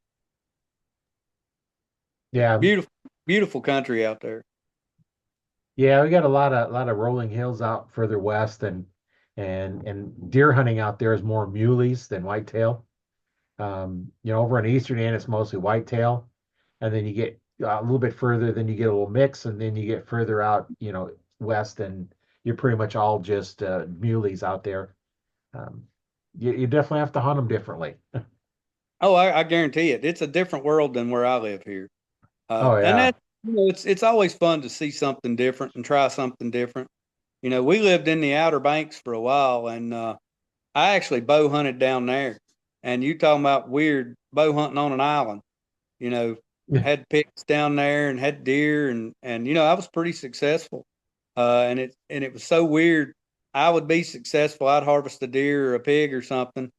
Yeah. Beautiful, beautiful country out there. Yeah, we got a lot of rolling hills out further west, and deer hunting out there is more muleys than whitetail. Over on the eastern end, it's mostly whitetail, and then you get a little bit further, then you get a little mix, and then you get further out, west, and you're pretty much all just muleys out there. Um, you definitely have to hunt them differently. Oh, I guarantee it. It's a different world than where I live here. Oh And yeah, that it's always fun to see something different and try something different. We lived in the Outer Banks for a while, and I actually bow hunted down there. And you talking about weird bow hunting on an island? You know, had pigs down there and had deer, and I was pretty successful. And it was so weird. I would be successful. I'd harvest a deer or a pig or something,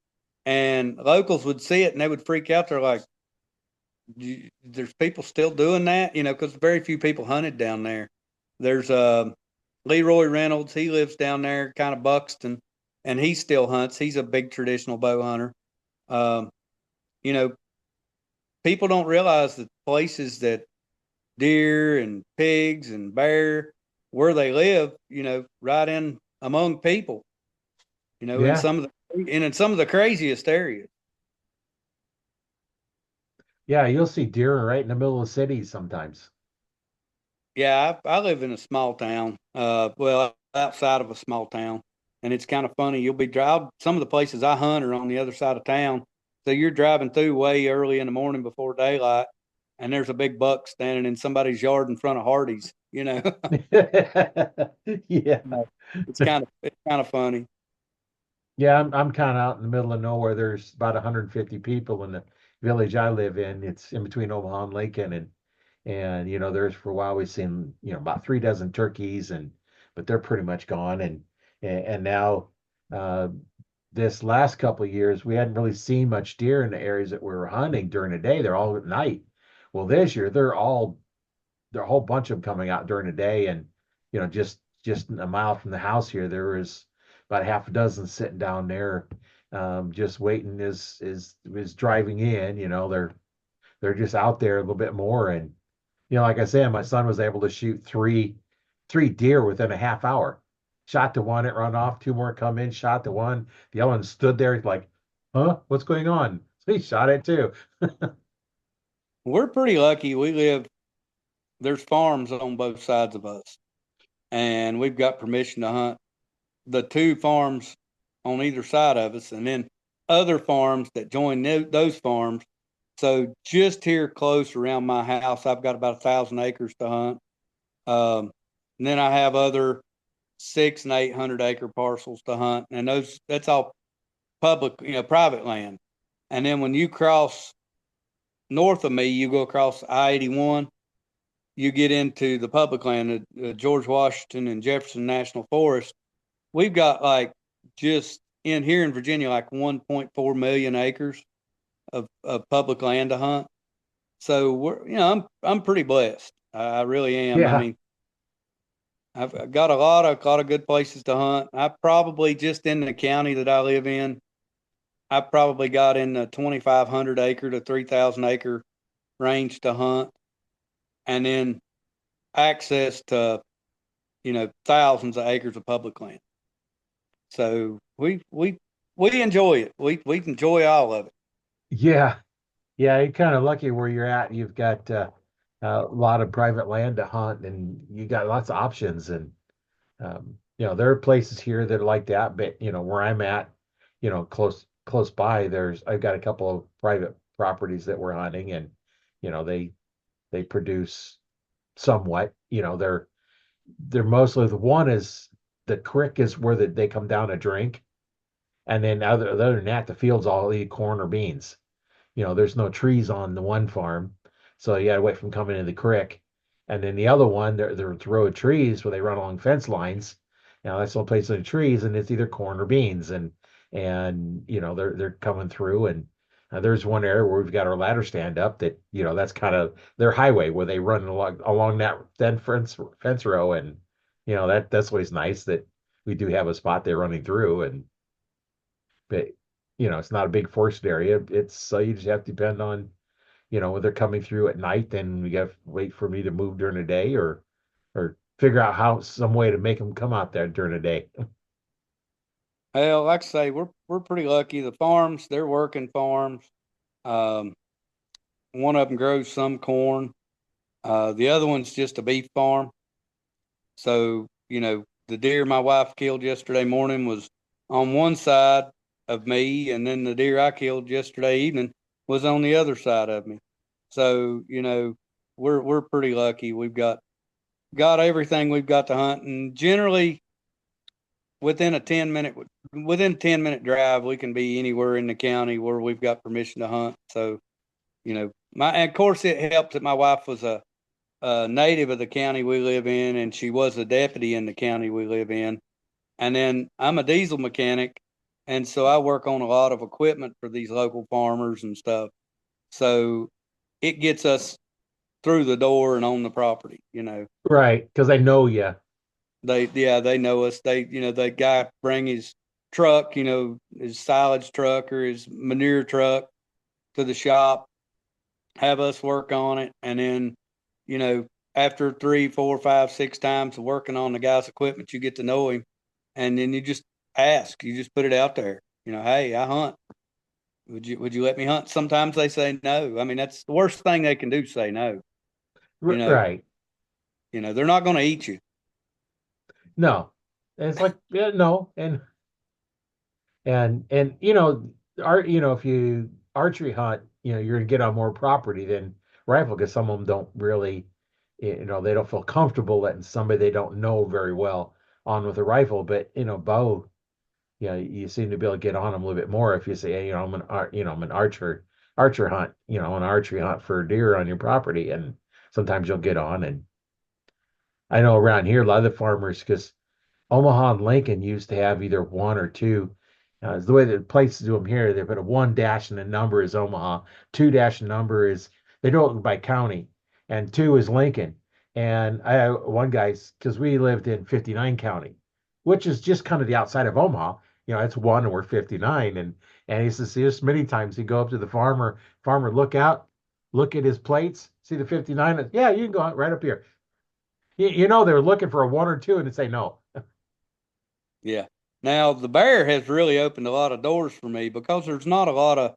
and locals would see it and they would freak out. They're like, there's people still doing that, because very few people hunted down there. There's Leroy Reynolds. He lives down there, kind of Buxton, and he still hunts. He's a big traditional bow hunter. Um, you know, People don't realize the places that deer and pigs and bear, where they live, right in among people, in yeah, some of the craziest areas. yeah. You'll see deer right in the middle of the city sometimes. Yeah, I live in a small town. Well, outside of a small town, and it's kind of funny. You'll be driving. Some of the places I hunt are on the other side of town, so you're driving through way early in the morning before daylight, and there's a big buck standing in somebody's yard in front of Hardee's. Yeah. It's kind of funny. Yeah, I'm kind of out in the middle of nowhere. There's about 150 people in the village I live in. It's in between Omaha and Lincoln, and there's for a while we've seen about 3 dozen turkeys, but they're pretty much gone, and now uh, this last couple of years we hadn't really seen much deer in the areas that we were hunting during the day. They're all at night. Well, this year there are a whole bunch of them coming out during the day, and just a mile from the house here there was about half a dozen sitting down there, just waiting is driving in. They're just out there a little bit more, and like I said, my son was able to shoot three deer within a half hour. Shot the one, it run off. Two more come in, shot the one. The other one stood there like, huh, what's going on? So he shot it too. We're pretty lucky. There's farms on both sides of us, and we've got permission to hunt the two farms on either side of us, and then other farms that join those farms. So just here close around my house, I've got about 1,000 acres to hunt. Um, and then I have other 600 and 800 acre parcels to hunt, and that's all public, private land. And then when you cross north of me, you go across I-81, you get into the public land, George Washington and Jefferson National Forest. We've got like just in here in Virginia, like 1.4 million acres of public land to hunt. So I'm pretty blessed. I really am. I Yeah. mean, I've got a lot of good places to hunt. I probably just in the county that I live in, I probably got in the 2,500 acre to 3,000 acre range to hunt, and then access to thousands of acres of public land. So we enjoy it. We enjoy all of it. Yeah. Yeah, you're kind of lucky where you're at. You've got a lot of private land to hunt, and you got lots of options. And there are places here that are like that. But where I'm at, close by, I've got a couple of private properties that we're hunting, and they produce somewhat. They're mostly the one is the creek is where they come down to drink, And then other than that, the field's all eat corn or beans. There's no trees on the one farm, so you gotta wait from coming in the creek. And then the other one, there's a row of trees where they run along fence lines. That's the only place in the trees, and it's either corn or beans, and they're coming through. And there's one area where we've got our ladder stand up that that's kind of their highway where they run along that fence row, and that's always nice that we do have a spot there running through. And but it's not a big forested area. It's so you just have to depend on, when they're coming through at night, then we got to wait for me to move during the day, or figure out some way to make them come out there during the day. Well, like I say, we're pretty lucky. The farms, they're working farms. Um, one of them grows some corn. The other one's just a beef farm. So, the deer my wife killed yesterday morning was on one side of me, and then the deer I killed yesterday evening was on the other side of me. So, we're pretty lucky. We've got everything we've got to hunt, and generally within a 10-minute drive, we can be anywhere in the county where we've got permission to hunt. So, and of course it helped that my wife was a native of the county we live in, and she was a deputy in the county we live in. And then I'm a diesel mechanic, and so I work on a lot of equipment for these local farmers and stuff. So it gets us through the door and on the property. Right, because I know you. They know us. The guy bring his truck, his silage truck or his manure truck to the shop, have us work on it, and then, you know, after 3, 4, 5, 6 times of working on the guy's equipment, you get to know him, and then you just ask, you just put it out there. Hey, I hunt. Would you let me hunt? Sometimes they say no. I mean, that's the worst thing they can do, say no. You know, Right. they're not going to eat you. No. And it's like, yeah, no. And if you archery hunt, you're gonna get on more property than rifle, because some of them don't really, they don't feel comfortable letting somebody they don't know very well on with a rifle. But bow, you seem to be able to get on them a little bit more if you say, hey, I'm an archer hunt, an archery hunt for deer on your property, and sometimes you'll get on. And I know around here a lot of the farmers, because Omaha and Lincoln used to have either one or two. It's the way that places do them here. They put a one dash and the number is Omaha, two dash and number is, they do it by county, and two is Lincoln. And I one guy's, because we lived in 59 County, which is just kind of the outside of Omaha. It's one and we're 59. And he says, see, there's many times he go up to the farmer, look out, look at his plates, see the 59. And, yeah, you can go right up here. They're looking for a one or two, and they say no. Yeah. Now the bear has really opened a lot of doors for me because there's not a lot of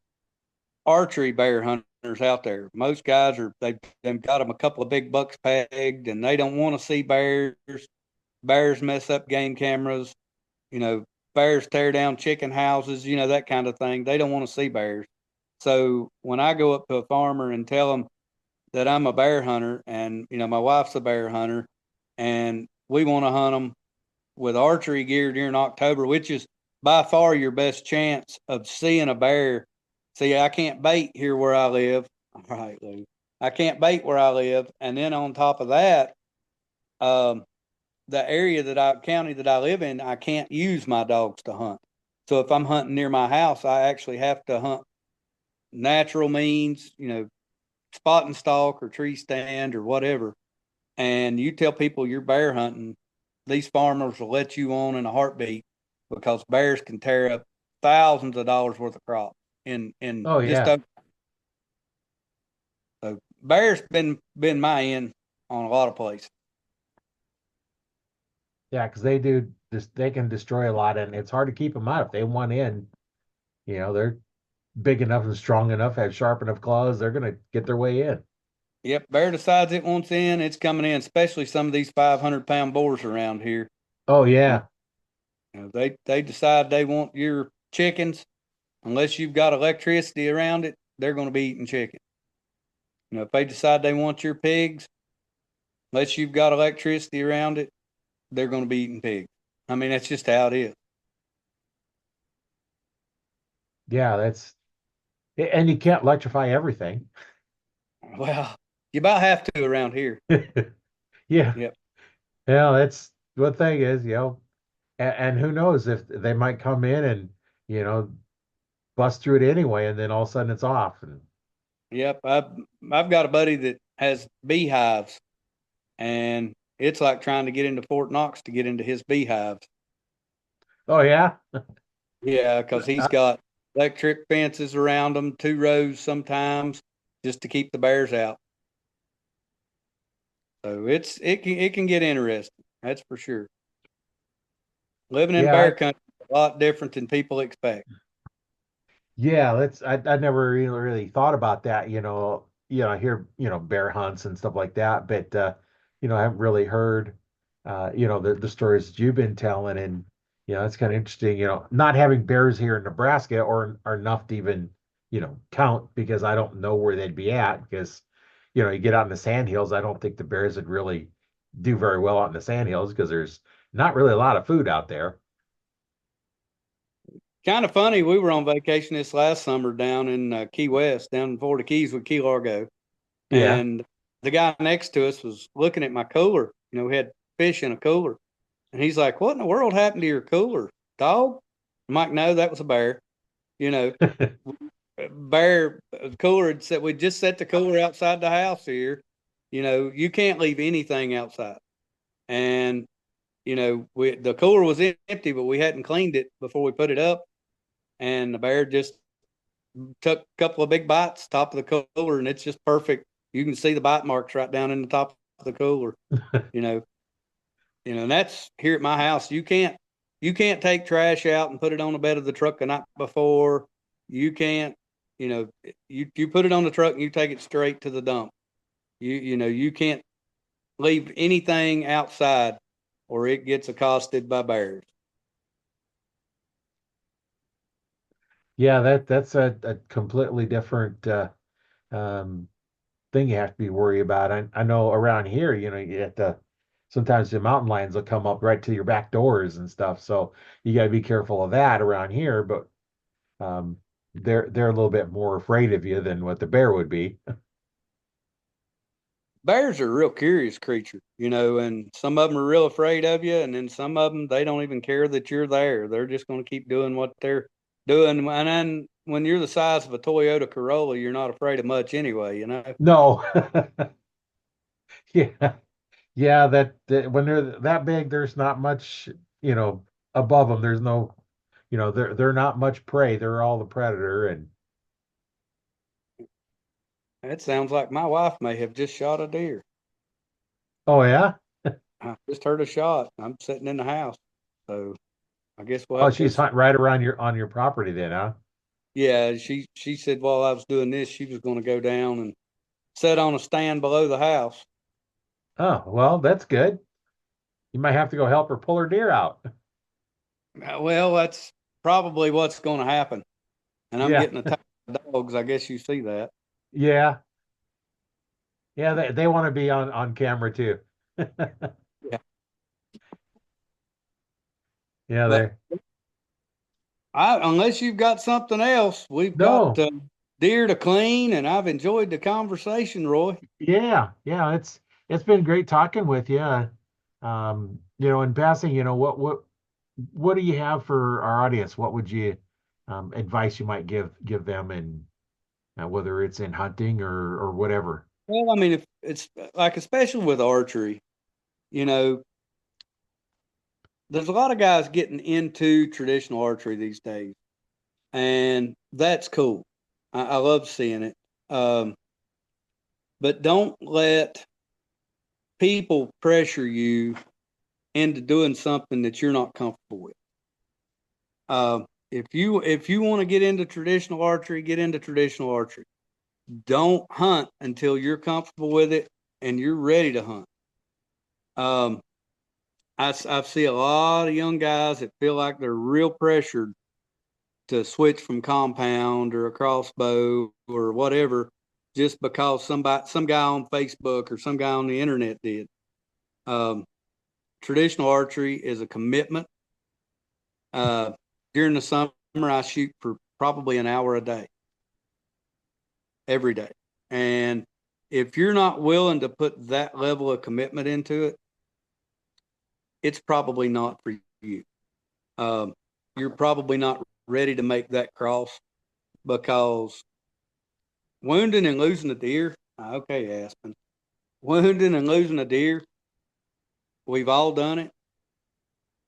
archery bear hunters out there. Most guys they've got them a couple of big bucks pegged, and they don't want to see bears. Bears mess up game cameras. You know, bears tear down chicken houses. That kind of thing. They don't want to see bears. So when I go up to a farmer and tell them that I'm a bear hunter, and my wife's a bear hunter, and we want to hunt them with archery gear during October, which is by far your best chance of seeing a bear. See, I can't bait here where I live. All right, Lou. I can't bait where I live. And then on top of that, um, the county that I live in, I can't use my dogs to hunt. So if I'm hunting near my house, I actually have to hunt natural means, spot and stalk or tree stand or whatever. And you tell people you're bear hunting, these farmers will let you on in a heartbeat because bears can tear up thousands of dollars worth of crop in Oh just yeah. so bears been my end on a lot of places. Yeah, because they do this, they can destroy a lot, and it's hard to keep them out if they want in. They're big enough and strong enough, have sharp enough claws, they're gonna get their way in. Yep, bear decides it wants in, it's coming in. Especially some of these 500-pound boars around here. Oh Uh, yeah, they decide they want your chickens. Unless you've got electricity around it, they're going to be eating chicken. If they decide they want your pigs, unless you've got electricity around it, they're going to be eating pigs. I mean, that's just how it is. Yeah, and you can't electrify everything. Well, you about have to around here. Yeah. Yep. Yeah, that's the thing is, and who knows if they might come in and, you know, bust through it anyway, and then all of a sudden it's off. And Yep. I've got a buddy that has beehives, and it's like trying to get into Fort Knox to get into his beehives. oh yeah. Yeah, because he's Uh, got electric fences around them, 2 rows sometimes, just to keep the bears out. So it can get interesting. That's for sure. Living in yeah, bear country is a lot different than people expect. yeah, I never really thought about that, I hear, bear hunts and stuff like that, but I haven't really heard the stories that you've been telling. And it's kind of interesting, not having bears here in Nebraska or enough to even, count, because I don't know where they'd be at, because you get out in the sandhills. I don't think the bears would really do very well out in the sandhills, because there's not really a lot of food out there. Kind of funny. We were on vacation this last summer down in Key West, down in Florida Keys with Key Largo, Yeah. and the guy next to us was looking at my cooler. We had fish in a cooler, and he's like, "What in the world happened to your cooler, dog?" I'm like, "No, that was a bear." You know, bear cooler had said we just set the cooler outside the house here. You can't leave anything outside, and the cooler was empty, but we hadn't cleaned it before we put it up, and the bear just took a couple of big bites top of the cooler, and it's just perfect. You can see the bite marks right down in the top of the cooler. You know, and that's here at my house. You can't take trash out and put it on the bed of the truck the night before. You can't. You put it on the truck and you take it straight to the dump. You can't leave anything outside, or it gets accosted by bears. Yeah, that's a completely different um, thing you have to be worried about. I know around here, you have to sometimes the mountain lions will come up right to your back doors and stuff. So you got to be careful of that around here. But um, they're a little bit more afraid of you than what the bear would be. Bears are a real curious creature, and some of them are real afraid of you, and then some of them, they don't even care that you're there. They're just going to keep doing what they're doing. And then when you're the size of a Toyota Corolla, you're not afraid of much anyway. No. Yeah. Yeah, that when they're that big, there's not much, you know, above them. There's no, they're not much prey. They're all the predator. And That sounds like my wife may have just shot a deer. oh yeah. I just heard a shot. I'm sitting in the house. So I guess we'll Oh, have to go she's see. hunting right around on your property then, huh? Yeah, she said while I was doing this, she was going to go down and sit on a stand below the house. Oh, well, that's good. You might have to go help her pull her deer out. Well, that's probably what's going to happen. And I'm Yeah. getting attacked by dogs. I guess you see that. Yeah. Yeah, they want to be on camera too. Yeah. Yeah, But they unless you've got something else, we've got no. deer to clean, and I've enjoyed the conversation, Roy. Yeah, yeah, it's been great talking with you. In passing, what do you have for our audience? What would you advice you might give them, and whether it's in hunting or whatever? Well, I mean, if it's like, especially with archery, you know, there's a lot of guys getting into traditional archery these days, and that's cool. I love seeing it. Um, but don't let people pressure you into doing something that you're not comfortable with. If you want to get into traditional archery, get into traditional archery. Don't hunt until you're comfortable with it and you're ready to hunt. Um, I see a lot of young guys that feel like they're real pressured to switch from compound or a crossbow or whatever, just because some guy on Facebook or some guy on the internet did. Um, Traditional archery is a commitment. Uh, During the summer, I shoot for probably an hour a day, every day. And if you're not willing to put that level of commitment into it, it's probably not for you. Um, you're probably not ready to make that cross, because wounding and losing a deer, okay, Aspen, wounding and losing a deer, we've all done it,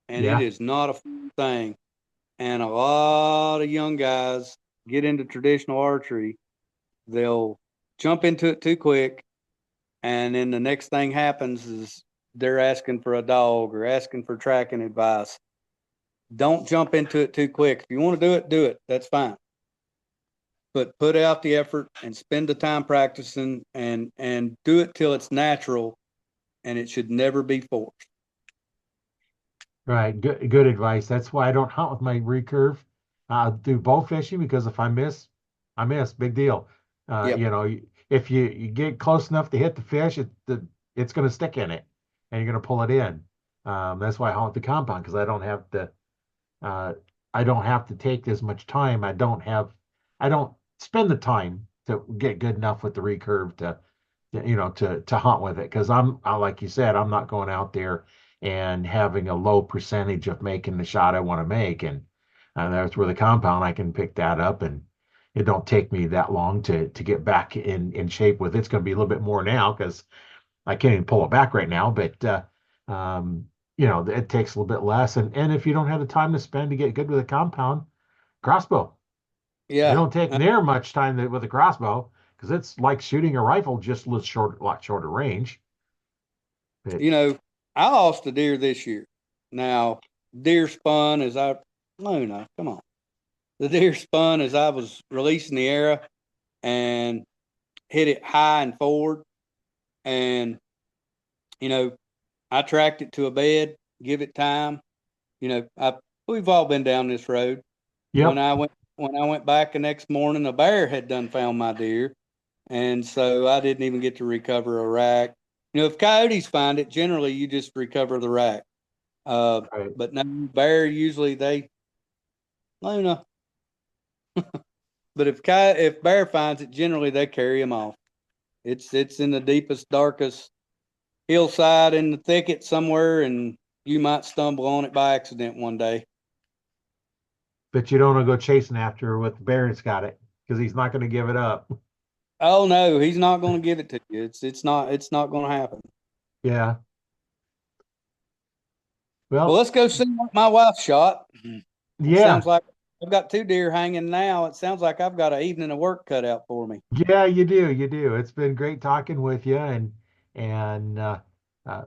and it Yeah. is not a fun thing. And a lot of young guys get into traditional archery, they'll jump into it too quick, and then the next thing happens is they're asking for a dog or asking for tracking advice. Don't jump into it too quick. If you want to do it. That's fine. But put out the effort and spend the time practicing, and do it till it's natural, and it should never be forced. Right. Good advice. That's why I don't hunt with my recurve. I'll do bow fishing because if I miss, I miss. Big deal. Yep. If you get close enough to hit the fish, it's going to stick in it, and you're going to pull it in. That's why I hunt the compound, because uh, I don't have to take as much time. I don't spend the time to get good enough with the recurve to hunt with it, because like you said, I'm not going out there and having a low percentage of making the shot I want to make, and that's where the compound, I can pick that up, and it don't take me that long to get back in shape with it. It's going to be a little bit more now because I can't even pull it back right now, but um, it takes a little bit less, and if you don't have the time to spend to get good with a compound, crossbow. It Yeah. don't take near much time with a crossbow, because it's like shooting a rifle, just a lot shorter range. But You know, I lost a deer this year. Now, deer spun as I, no, come on. The deer spun as I was releasing the arrow and hit it high and forward. And, you know, I tracked it to a bed, give it time. We've all been down this road. When yep, I went when I went back the next morning, a bear had done found my deer, and so I didn't even get to recover a rack. If coyotes find it, generally you just recover the rack. Uh, right. but no, bear usually they Luna. But if bear finds it, generally they carry him off. It's in the deepest, darkest hillside in the thicket somewhere, and you might stumble on it by accident one day. But you don't want to go chasing after her with the bear that's got it, because he's not going to give it up. Oh no, he's not going to give it to you. It's not going to happen. Yeah. Well, Well, let's go see what my wife shot. It sounds yeah. like I've got two deer hanging now. It sounds like I've got an evening of work cut out for me. Yeah, you do. You do. It's been great talking with you. And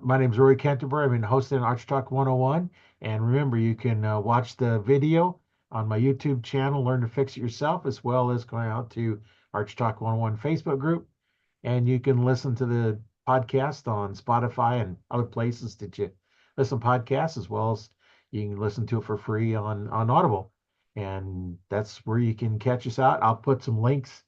my name's Rory Canterbury. I've been hosting Arch Talk 101. And remember, you can watch the video on my YouTube channel, Learn to Fix It Yourself, as well as going out to Arch Talk 101 Facebook group. And you can listen to the podcast on Spotify and other places that you listen to podcasts, as well as you can listen to it for free on Audible. And that's where you can catch us out. I'll put some links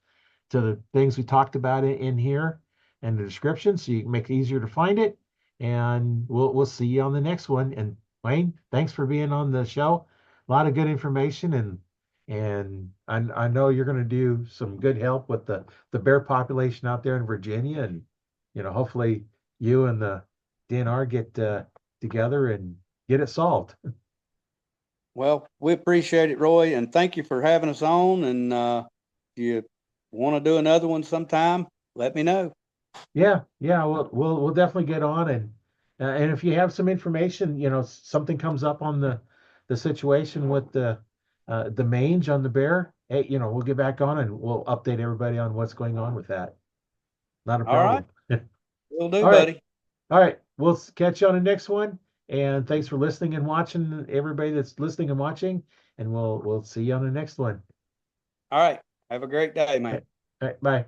to the things we talked about in here and the description, so you can make it easier to find it. And we'll see you on the next one. And Wayne, thanks for being on the show. A lot of good information, and I know you're going to do some good help with the bear population out there in Virginia, and hopefully you and the DNR get together and get it solved. Well, we appreciate it, Roy, and thank you for having us on. And if you want to do another one sometime, let me know. Yeah, yeah, we'll definitely get on, and if you have some information, something comes up on the situation with the mange on the bear, hey, we'll get back on and we'll update everybody on what's going on with that. Not a All right, problem. will do, All right, buddy. all right. We'll catch you on the next one. And thanks for listening and watching, everybody that's listening and watching. And we'll see you on the next one. All right, have a great day, All man. right, bye.